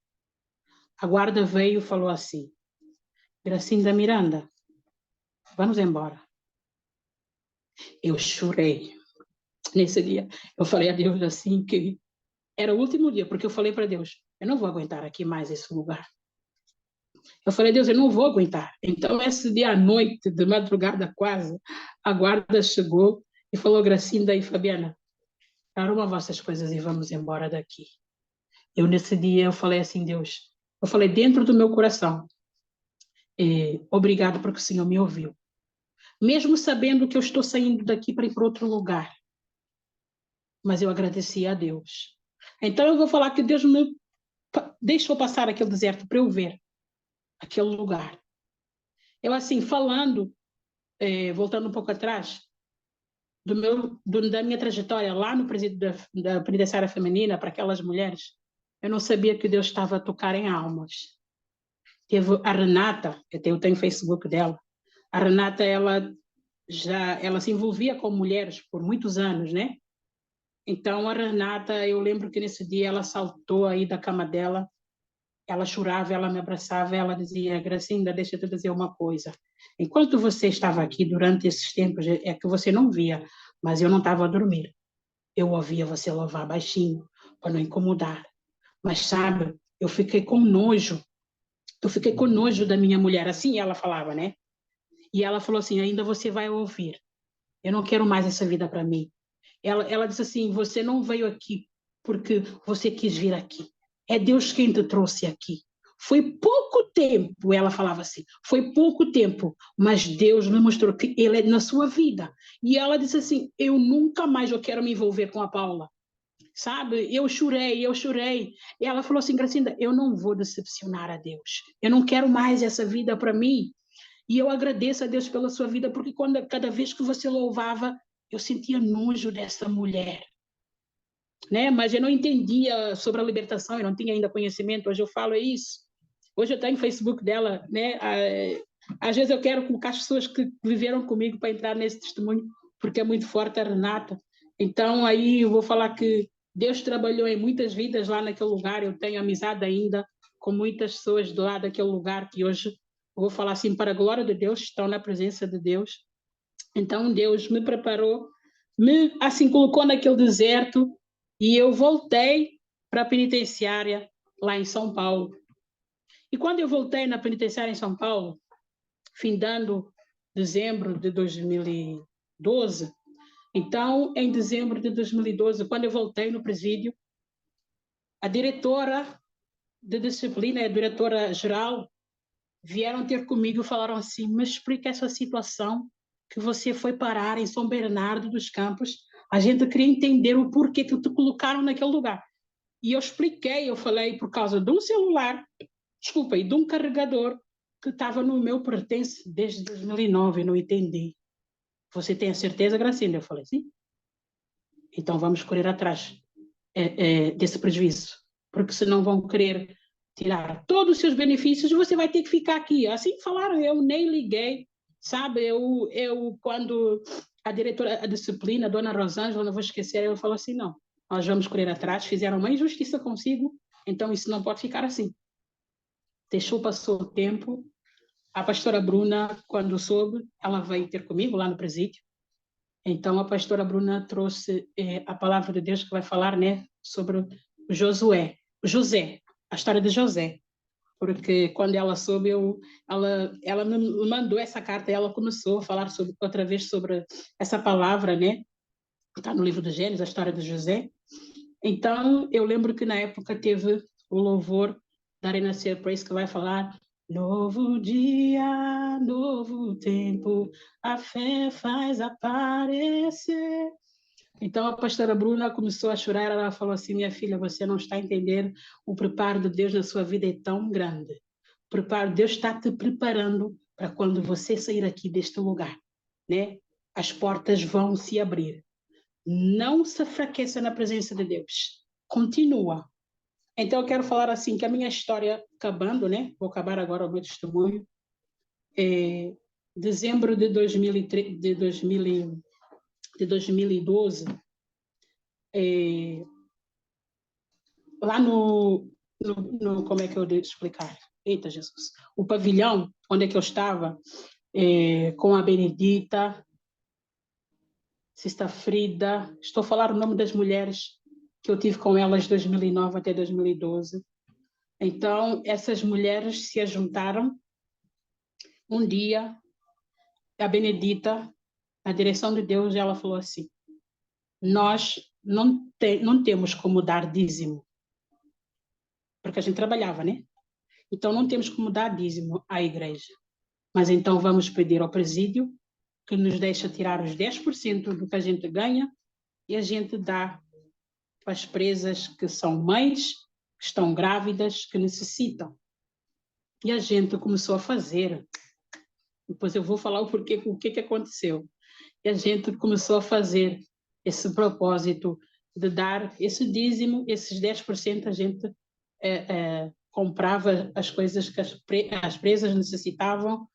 [SPEAKER 2] A guarda veio e falou assim, Gracinda Miranda, vamos embora. Eu chorei nesse dia. Eu falei a Deus assim, que era o último dia, porque eu falei para Deus, eu não vou aguentar aqui mais esse lugar. Eu falei, Deus, eu não vou aguentar. Então, esse dia à noite, de madrugada quase, a guarda chegou e falou, Gracinda e Fabiana, arruma vossas coisas e vamos embora daqui. Eu, nesse dia, eu falei assim, Deus, eu falei dentro do meu coração, obrigado porque o Senhor me ouviu. Mesmo sabendo que eu estou saindo daqui para ir para outro lugar. Mas eu agradeci a Deus. Então, eu vou falar que Deus me deixou passar aquele deserto para eu ver aquele lugar. Eu, assim, falando, voltando um pouco atrás, da minha trajetória lá no presídio da penitenciária feminina para aquelas mulheres, eu não sabia que Deus estava a tocar em almas. Teve a Renata, eu tenho o Facebook dela, a Renata, ela se envolvia com mulheres por muitos anos, né? Então, a Renata, eu lembro que nesse dia ela saltou aí da cama dela, ela chorava, ela me abraçava, ela dizia, Gracinda, deixa eu te dizer uma coisa. Enquanto você estava aqui durante esses tempos, é que você não via, mas eu não estava a dormir. Eu ouvia você louvar baixinho, para não incomodar. Mas sabe, eu fiquei com nojo da minha mulher, assim ela falava, né? E ela falou assim, ainda você vai ouvir. Eu não quero mais essa vida para mim. Ela disse assim, você não veio aqui porque você quis vir aqui. É Deus quem te trouxe aqui. Foi pouco tempo, ela falava assim, foi pouco tempo, mas Deus me mostrou que Ele é na sua vida. E ela disse assim, eu nunca mais eu quero me envolver com a Paula. sabe? Eu chorei. E ela falou assim, Gracinda, eu não vou decepcionar a Deus. Eu não quero mais essa vida para mim. E eu agradeço a Deus pela sua vida, porque cada vez que você louvava, eu sentia nojo dessa mulher, né? Mas eu não entendia sobre a libertação, eu não tinha ainda conhecimento. Hoje eu falo isso. Hoje eu tenho o Facebook dela, né? Às vezes eu quero colocar as pessoas que viveram comigo para entrar nesse testemunho, porque é muito forte a Renata. Então aí eu vou falar que Deus trabalhou em muitas vidas lá naquele lugar. Eu tenho amizade ainda com muitas pessoas do lado daquele lugar que hoje, eu vou falar assim, para a glória de Deus, estão na presença de Deus. Então Deus me preparou, me assim colocou naquele deserto e eu voltei para a penitenciária lá em São Paulo. E quando eu voltei na penitenciária em São Paulo, findando dezembro de 2012, então, em dezembro de 2012, quando eu voltei no presídio, a diretora de disciplina e a diretora-geral vieram ter comigo e falaram assim, me explica essa situação que você foi parar em São Bernardo dos Campos. A gente queria entender o porquê que te colocaram naquele lugar. E eu expliquei, eu falei por causa de um celular, desculpa, e de um carregador que estava no meu pertence desde 2009, eu não entendi. Você tem a certeza, Gracinda? Eu falei, sim. Então vamos correr atrás desse prejuízo, porque senão vão querer tirar todos os seus benefícios e você vai ter que ficar aqui. Assim falaram, eu nem liguei, sabe? Eu quando a diretora da disciplina, a dona Rosângela, não vou esquecer, ela falou assim, não, nós vamos correr atrás, fizeram uma injustiça consigo, então isso não pode ficar assim. Deixou, passou o tempo, a pastora Bruna, quando soube, ela veio ter comigo lá no presídio. Então, a pastora Bruna trouxe a palavra de Deus que vai falar, né, sobre José, a história de José. Porque quando ela soube, ela me mandou essa carta e ela começou a falar outra vez sobre essa palavra, né? Está no livro de Gênesis, a história de José. Então, eu lembro que na época teve o louvor da Arena Ser Praise que vai falar novo dia, novo tempo, a fé faz aparecer. Então a pastora Bruna começou a chorar, ela falou assim, minha filha, você não está entendendo, o preparo de Deus na sua vida é tão grande. O preparo, Deus está te preparando para quando você sair aqui deste lugar, né? As portas vão se abrir. Não se enfraqueça na presença de Deus. Continua. Então eu quero falar assim, que a minha história, acabando, né? Vou acabar agora o meu testemunho. Dezembro de 2012, lá como é que eu devo explicar? Eita, Jesus. O pavilhão, onde é que eu estava, com a Benedita, Sister Frida, estou a falar o nome das mulheres que eu tive com elas de 2009 até 2012. Então, essas mulheres se juntaram. Um dia, a Benedita, na direção de Deus, ela falou assim, nós não temos como dar dízimo, porque a gente trabalhava, né? Então, não temos como dar dízimo à igreja. Mas então vamos pedir ao presídio que nos deixe tirar os 10% do que a gente ganha e a gente dá para as presas que são mães, que estão grávidas, que necessitam. E a gente começou a fazer. Depois eu vou falar o que aconteceu. E a gente começou a fazer esse propósito de dar esse dízimo, esses 10% a gente comprava as coisas que as presas necessitavam,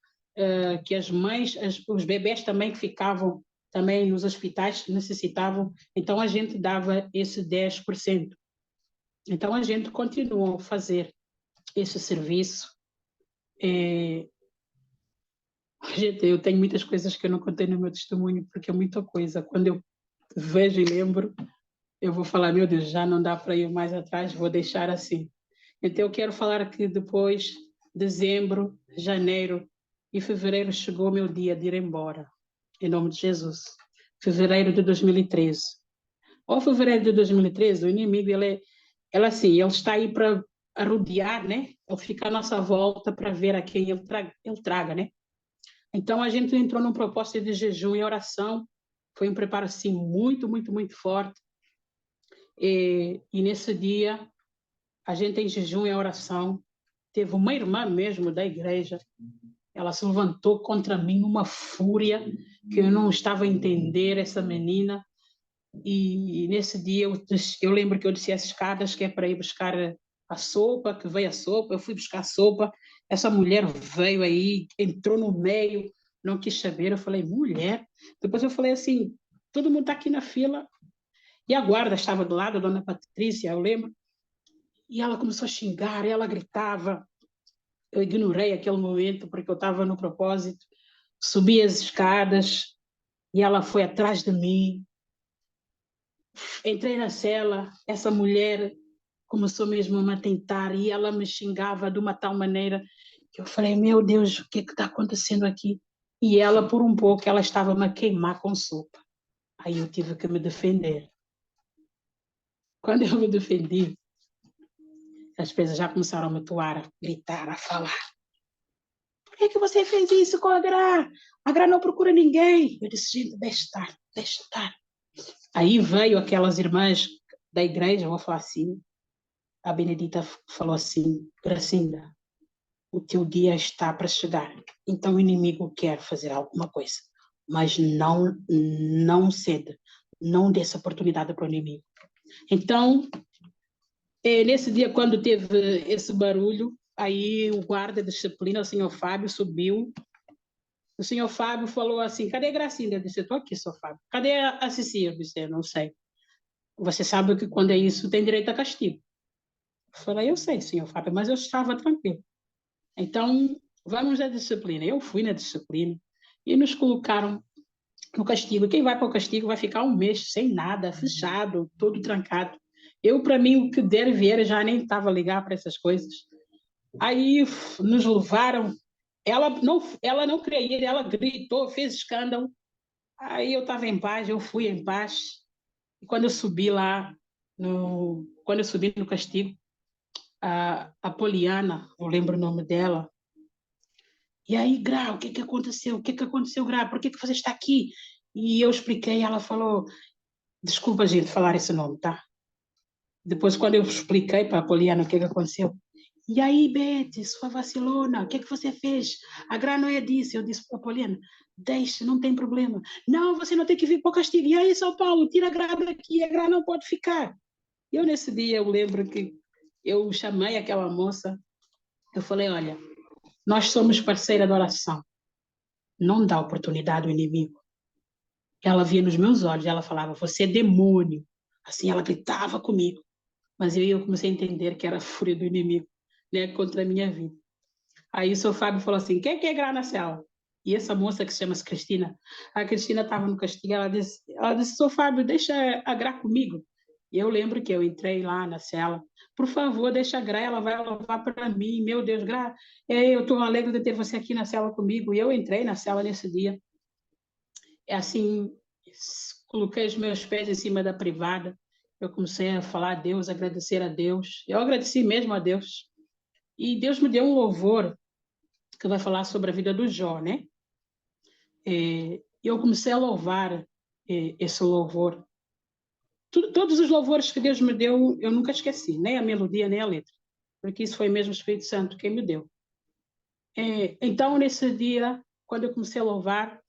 [SPEAKER 2] que as mães, os bebés também que ficavam também nos hospitais necessitavam, então a gente dava esse 10%. Então a gente continuou a fazer esse serviço. Gente, eu tenho muitas coisas que eu não contei no meu testemunho, porque é muita coisa. Quando eu vejo e lembro, eu vou falar, meu Deus, já não dá para ir mais atrás, vou deixar assim. Então eu quero falar que depois, dezembro, janeiro e fevereiro, chegou o meu dia de ir embora, em nome de Jesus. Fevereiro de 2013. Ou fevereiro de 2013, o inimigo, ele está aí para rodear, né? Ele fica à nossa volta para ver a quem ele traga, né? Então, a gente entrou num propósito de jejum e oração. Foi um preparo, assim, muito, muito, muito forte. E nesse dia, a gente em jejum e oração, teve uma irmã mesmo da igreja, ela se levantou contra mim numa fúria que eu não estava a entender, essa menina. E nesse dia eu lembro que eu desci as escadas, que é para ir buscar a sopa, que veio a sopa, eu fui buscar a sopa, essa mulher veio aí, entrou no meio, não quis saber, eu falei, mulher. Depois eu falei assim, todo mundo está aqui na fila, e a guarda estava do lado, a dona Patrícia, eu lembro, e ela começou a xingar, ela gritava, eu ignorei aquele momento, porque eu estava no propósito, subi as escadas, e ela foi atrás de mim, entrei na cela, essa mulher começou mesmo a me tentar e ela me xingava de uma tal maneira que eu falei, meu Deus, o que está acontecendo aqui? E ela, por um pouco, ela estava-me a queimar com sopa. Aí eu tive que me defender. Quando eu me defendi, as pessoas já começaram a me atuar, a gritar, a falar. Por que você fez isso com a Gra? A Gra não procura ninguém. Eu disse, gente, deixa estar, deixa estar. Aí veio aquelas irmãs da igreja, eu vou falar assim, a Benedita falou assim, Gracinda, o teu dia está para chegar. Então o inimigo quer fazer alguma coisa, mas não ceda, não dê essa oportunidade para o inimigo. Então, nesse dia, quando teve esse barulho, aí o guarda de disciplina, o senhor Fábio, subiu. O senhor Fábio falou assim, cadê a Gracinda? Eu disse, estou aqui, senhor Fábio. Cadê a Cecília? Eu disse, eu não sei. Você sabe que quando é isso, tem direito a castigo. Eu falei, eu sei, senhor Fábio, mas eu estava tranquilo. Então, vamos à disciplina. Eu fui na disciplina e nos colocaram no castigo. Quem vai para o castigo vai ficar um mês sem nada, fechado, todo trancado. Eu, para mim, o que der e vier, já nem estava ligado para essas coisas. Aí nos levaram. Ela não queria ir, ela gritou, fez escândalo. Aí eu estava em paz, eu fui em paz. E quando eu subi lá, quando eu subi no castigo, a Poliana, eu lembro o nome dela. E aí, Gra, o que que aconteceu? O que que aconteceu, Gra? Por que que você está aqui? E eu expliquei, ela falou, desculpa, gente, falar esse nome, tá? Depois, quando eu expliquei para a Poliana o que que aconteceu, e aí, Bete, sua vacilona, o que que você fez? A Gra não é disso. Eu disse para a Poliana, deixa, não tem problema. Não, você não tem que vir para o castigo. E aí, São Paulo, tira a Gra daqui, a Gra não pode ficar. E eu, nesse dia, eu lembro que eu chamei aquela moça, eu falei, olha, nós somos parceira de oração. Não dá oportunidade ao inimigo. Ela via nos meus olhos, ela falava, você é demônio. Assim, ela gritava comigo. Mas eu comecei a entender que era a fúria do inimigo, né, contra a minha vida. Aí o seu Fábio falou assim, quem quer Gra na cela? E essa moça que se chama Cristina, a Cristina estava no castigo, ela disse, seu Fábio, deixa a Gra comigo. E eu lembro que eu entrei lá na cela, por favor, deixa a Gra, ela vai louvar para mim, meu Deus, Gra, eu estou alegre de ter você aqui na cela comigo. E eu entrei na cela nesse dia. É assim, coloquei os meus pés em cima da privada, eu comecei a falar a Deus, agradecer a Deus. Eu agradeci mesmo a Deus. E Deus me deu um louvor que vai falar sobre a vida do Jó, né? E eu comecei a louvar esse louvor. Todos os louvores que Deus me deu, eu nunca esqueci, nem a melodia, nem a letra, porque isso foi mesmo o Espírito Santo quem me deu. Então, nesse dia, quando eu comecei a louvar,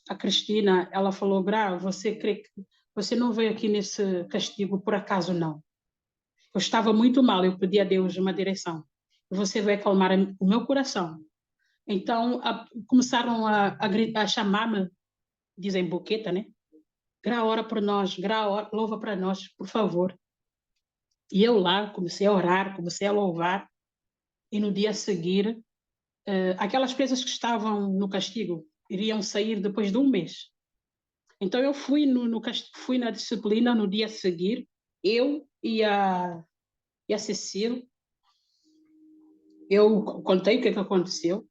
[SPEAKER 2] a Cristina, ela falou, Gra, você crê que você não veio aqui nesse castigo por acaso, não. Eu estava muito mal, eu pedi a Deus uma direção. Você vai acalmar o meu coração. Então, começaram a chamar-me, dizem boqueta, né? Gra, ora por nós, Gra, louva para nós, por favor. E eu lá comecei a orar, comecei a louvar, e no dia a seguir, aquelas presas que estavam no castigo iriam sair depois de um mês. Então eu fui, fui na disciplina no dia a seguir, eu e a Cecília, eu contei o que aconteceu.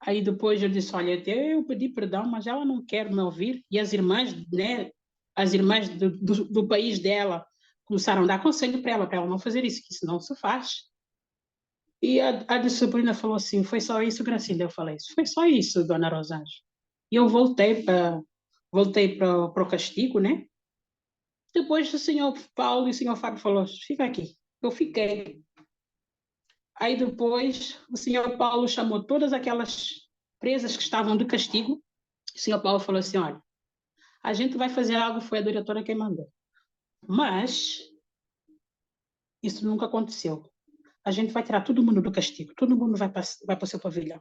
[SPEAKER 2] Aí depois eu disse, olha, eu pedi perdão, mas ela não quer me ouvir. E as irmãs, né, as irmãs do país dela começaram a dar conselho para ela não fazer isso, que isso não se faz. E a disciplina falou assim, foi só isso, Gracinda? Eu falei, foi só isso, dona Rosângela. E eu voltei para o castigo, né? Depois o senhor Paulo e o senhor Fábio falou, fica aqui. Eu fiquei. Aí depois o senhor Paulo chamou todas aquelas presas que estavam de castigo. O senhor Paulo falou assim, olha, a gente vai fazer algo, foi a diretora quem mandou. Mas isso nunca aconteceu. A gente vai tirar todo mundo do castigo. Todo mundo vai para o seu pavilhão.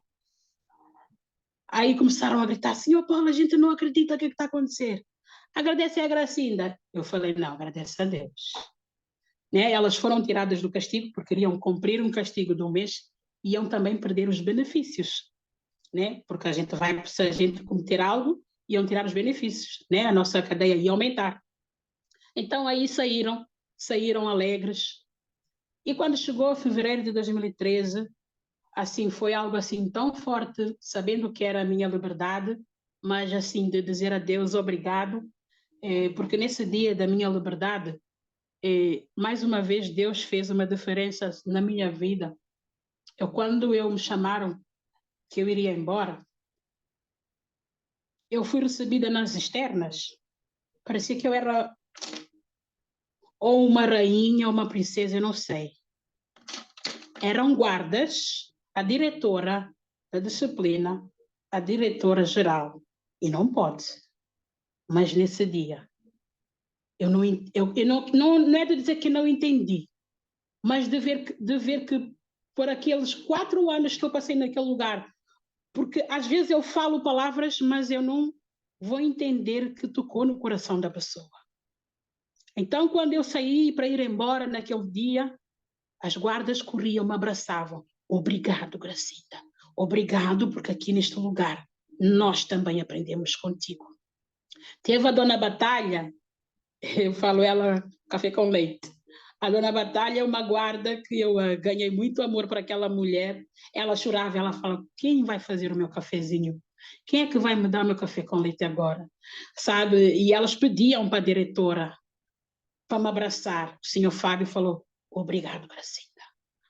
[SPEAKER 2] Aí começaram a gritar, senhor Paulo, a gente não acredita o que está a acontecer. Agradece a Gracinda. Eu falei, não, agradece a Deus. Né? Elas foram tiradas do castigo porque queriam cumprir um castigo de um mês e iam também perder os benefícios. Né? Porque se a gente cometer algo, iam tirar os benefícios. Né? A nossa cadeia ia aumentar. Então aí saíram alegres. E quando chegou fevereiro de 2013, assim, foi algo assim tão forte, sabendo que era a minha liberdade, mas assim, de dizer a Deus obrigado, porque nesse dia da minha liberdade, mais uma vez Deus fez uma diferença na minha vida. Quando me chamaram que eu iria embora, eu fui recebida nas externas, parecia que eu era ou uma rainha ou uma princesa, eu não sei. Eram guardas, a diretora da disciplina, a diretora geral, e não pode. Mas nesse dia, eu não é de dizer que não entendi, mas de ver que por aqueles 4 anos que eu passei naquele lugar, porque às vezes eu falo palavras, mas eu não vou entender que tocou no coração da pessoa. Então, quando eu saí para ir embora naquele dia, as guardas corriam, me abraçavam. Obrigado, Gracinda. Obrigado, porque aqui neste lugar nós também aprendemos contigo. Teve a Dona Batalha, eu falo ela café com leite. A Dona Batalha é uma guarda que eu ganhei muito amor por aquela mulher. Ela chorava, ela fala, quem vai fazer o meu cafezinho? Quem é que vai me dar o meu café com leite agora? Sabe? E elas pediam para a diretora para me abraçar. O senhor Fábio falou, obrigado, Gracinda.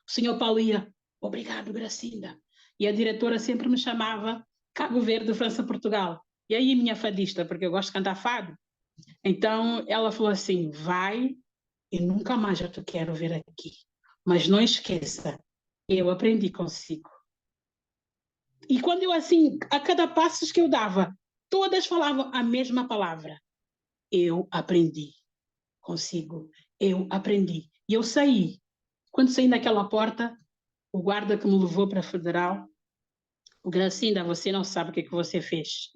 [SPEAKER 2] O senhor Paulo ia, obrigado, Gracinda. E a diretora sempre me chamava Cabo Verde, França, Portugal. E aí, minha fadista, porque eu gosto de cantar fado. Então, ela falou assim, vai e nunca mais eu te quero ver aqui. Mas não esqueça, eu aprendi consigo. E quando eu assim, a cada passo que eu dava, todas falavam a mesma palavra. Eu aprendi consigo. Eu aprendi. E eu saí. Quando saí daquela porta, o guarda que me levou para a Federal, o Gracinda, você não sabe o que você fez.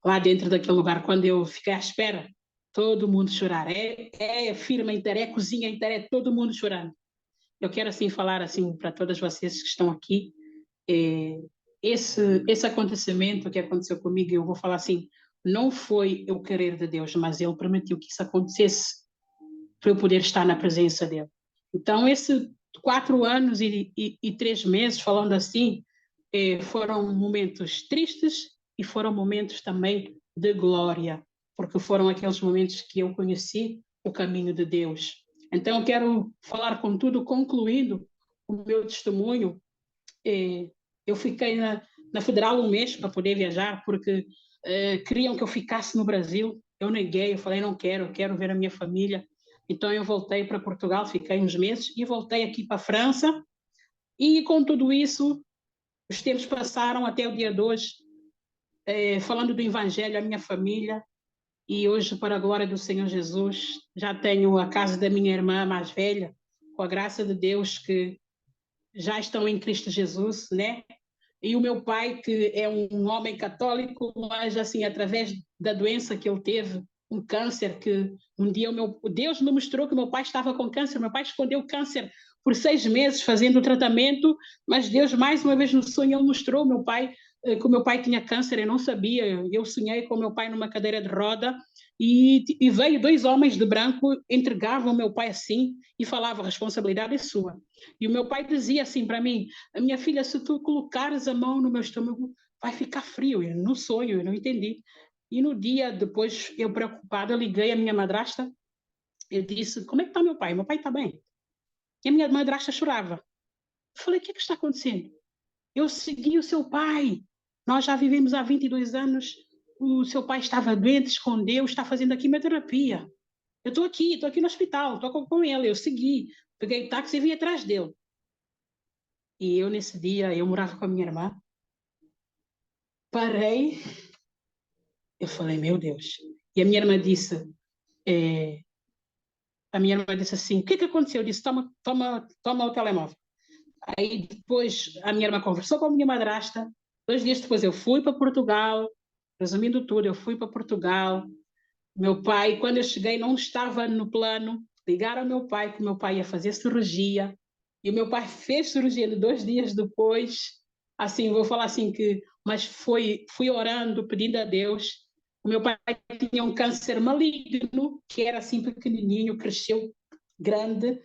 [SPEAKER 2] Lá dentro daquele lugar, quando eu fiquei à espera, todo mundo chorar. É firma inteira, é cozinha inteira, é todo mundo chorando. Eu quero assim falar assim para todas vocês que estão aqui, esse acontecimento que aconteceu comigo, eu vou falar assim, não foi eu querer de Deus, mas Ele permitiu que isso acontecesse para eu poder estar na presença dele. Então, esses 4 anos e 3 meses, falando assim, foram momentos tristes e foram momentos também de glória, porque foram aqueles momentos que eu conheci o caminho de Deus. Então, eu quero falar com tudo, concluindo o meu testemunho. Eu fiquei na Federal um mês para poder viajar, porque queriam que eu ficasse no Brasil. Eu neguei, eu falei, não quero, eu quero ver a minha família. Então, eu voltei para Portugal, fiquei uns meses e voltei aqui para a França. E com tudo isso, os tempos passaram até o dia de hoje, falando do Evangelho à minha família. E hoje, para a glória do Senhor Jesus, já tenho a casa da minha irmã mais velha, com a graça de Deus, que já estão em Cristo Jesus, né? E o meu pai, que é um homem católico, mas assim, através da doença que ele teve, um câncer, que um dia Deus me mostrou que o meu pai estava com câncer, meu pai escondeu o câncer por 6 meses fazendo o tratamento, mas Deus mais uma vez no sonho ele mostrou meu pai que o meu pai tinha câncer, eu não sabia, eu sonhei com o meu pai numa cadeira de roda e veio 2 homens de branco, entregavam o meu pai assim e falavam, a responsabilidade é sua. E o meu pai dizia assim para mim, minha filha, se tu colocares a mão no meu estômago, vai ficar frio. Eu, no sonho, eu não entendi. E no dia depois, eu preocupada, eu liguei a minha madrasta, eu disse, como é que está meu pai? Meu pai está bem. E a minha madrasta chorava. Eu falei, o que é que está acontecendo? Eu segui o seu pai. Nós já vivemos há 22 anos. O seu pai estava doente, escondeu, está fazendo a quimioterapia. eu estou aqui no hospital, estou com ele. Eu segui, peguei o táxi e vim atrás dele. E eu, nesse dia, eu morava com a minha irmã. Parei, eu falei, meu Deus. E a minha irmã disse, assim, o que aconteceu? Eu disse, toma o telemóvel. Aí depois a minha irmã conversou com a minha madrasta. 2 dias depois eu fui para Portugal. Resumindo tudo, eu fui para Portugal. Meu pai, quando eu cheguei, não estava no plano. Ligaram ao meu pai, que o meu pai ia fazer cirurgia. E o meu pai fez cirurgia 2 dias depois. Assim, vou falar assim que... Mas fui orando, pedindo a Deus. O meu pai tinha um câncer maligno, que era assim pequenininho, cresceu grande.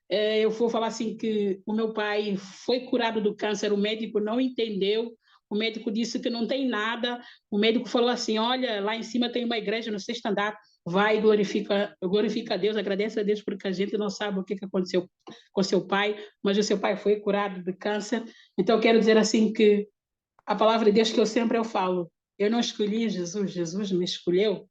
[SPEAKER 2] Eu vou falar assim que o meu pai foi curado do câncer, o médico não entendeu, o médico disse que não tem nada, o médico falou assim, olha, lá em cima tem uma igreja no 6º andar, vai e glorifica a Deus, agradece a Deus, porque a gente não sabe o que aconteceu com seu pai, mas o seu pai foi curado de câncer. Então eu quero dizer assim que a palavra de Deus que eu sempre falo, eu não escolhi Jesus, Jesus me escolheu,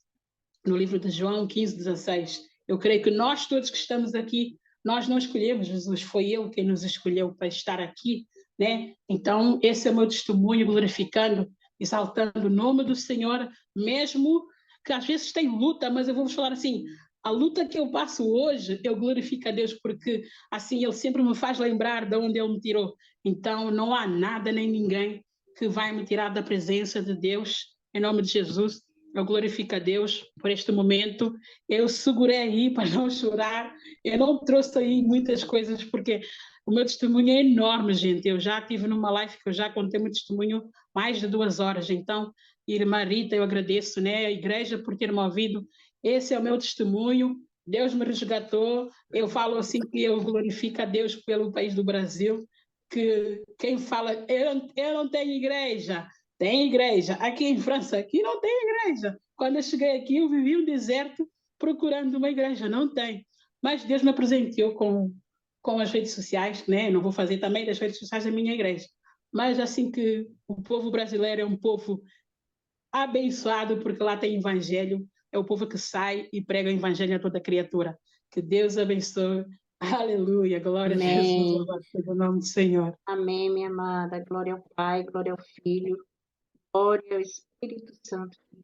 [SPEAKER 2] no livro de João 15:16. Eu creio que nós todos que estamos aqui, nós não escolhemos Jesus, foi Ele quem nos escolheu para estar aqui, né? Então, esse é o meu testemunho, glorificando, exaltando o nome do Senhor, mesmo que às vezes tem luta, mas eu vou vos falar assim, a luta que eu passo hoje, eu glorifico a Deus, porque assim Ele sempre me faz lembrar de onde Ele me tirou. Então, não há nada nem ninguém que vai me tirar da presença de Deus, em nome de Jesus. Eu glorifico a Deus por este momento. Eu segurei aí para não chorar. Eu não trouxe aí muitas coisas, porque o meu testemunho é enorme, gente. Eu já estive numa live que eu já contei meu testemunho mais de 2 horas. Então, irmã Rita, eu agradeço, né, a igreja por ter me ouvido. Esse é o meu testemunho. Deus me resgatou. Eu falo assim que eu glorifico a Deus pelo país do Brasil, que quem fala, eu não tenho igreja, tem igreja. Aqui em França, aqui não tem igreja. Quando eu cheguei aqui, eu vivi um deserto procurando uma igreja. Não tem. Mas Deus me presenteou com as redes sociais, né? Não vou fazer também das redes sociais da minha igreja. Mas assim que o povo brasileiro é um povo abençoado, porque lá tem evangelho. É o povo que sai e prega o evangelho a toda criatura. Que Deus abençoe. Aleluia. Glória a Jesus.
[SPEAKER 1] Amém.
[SPEAKER 2] Louvado seja o nome do Senhor.
[SPEAKER 1] Amém, minha amada. Glória ao Pai, glória ao Filho, glória ao Espírito Santo de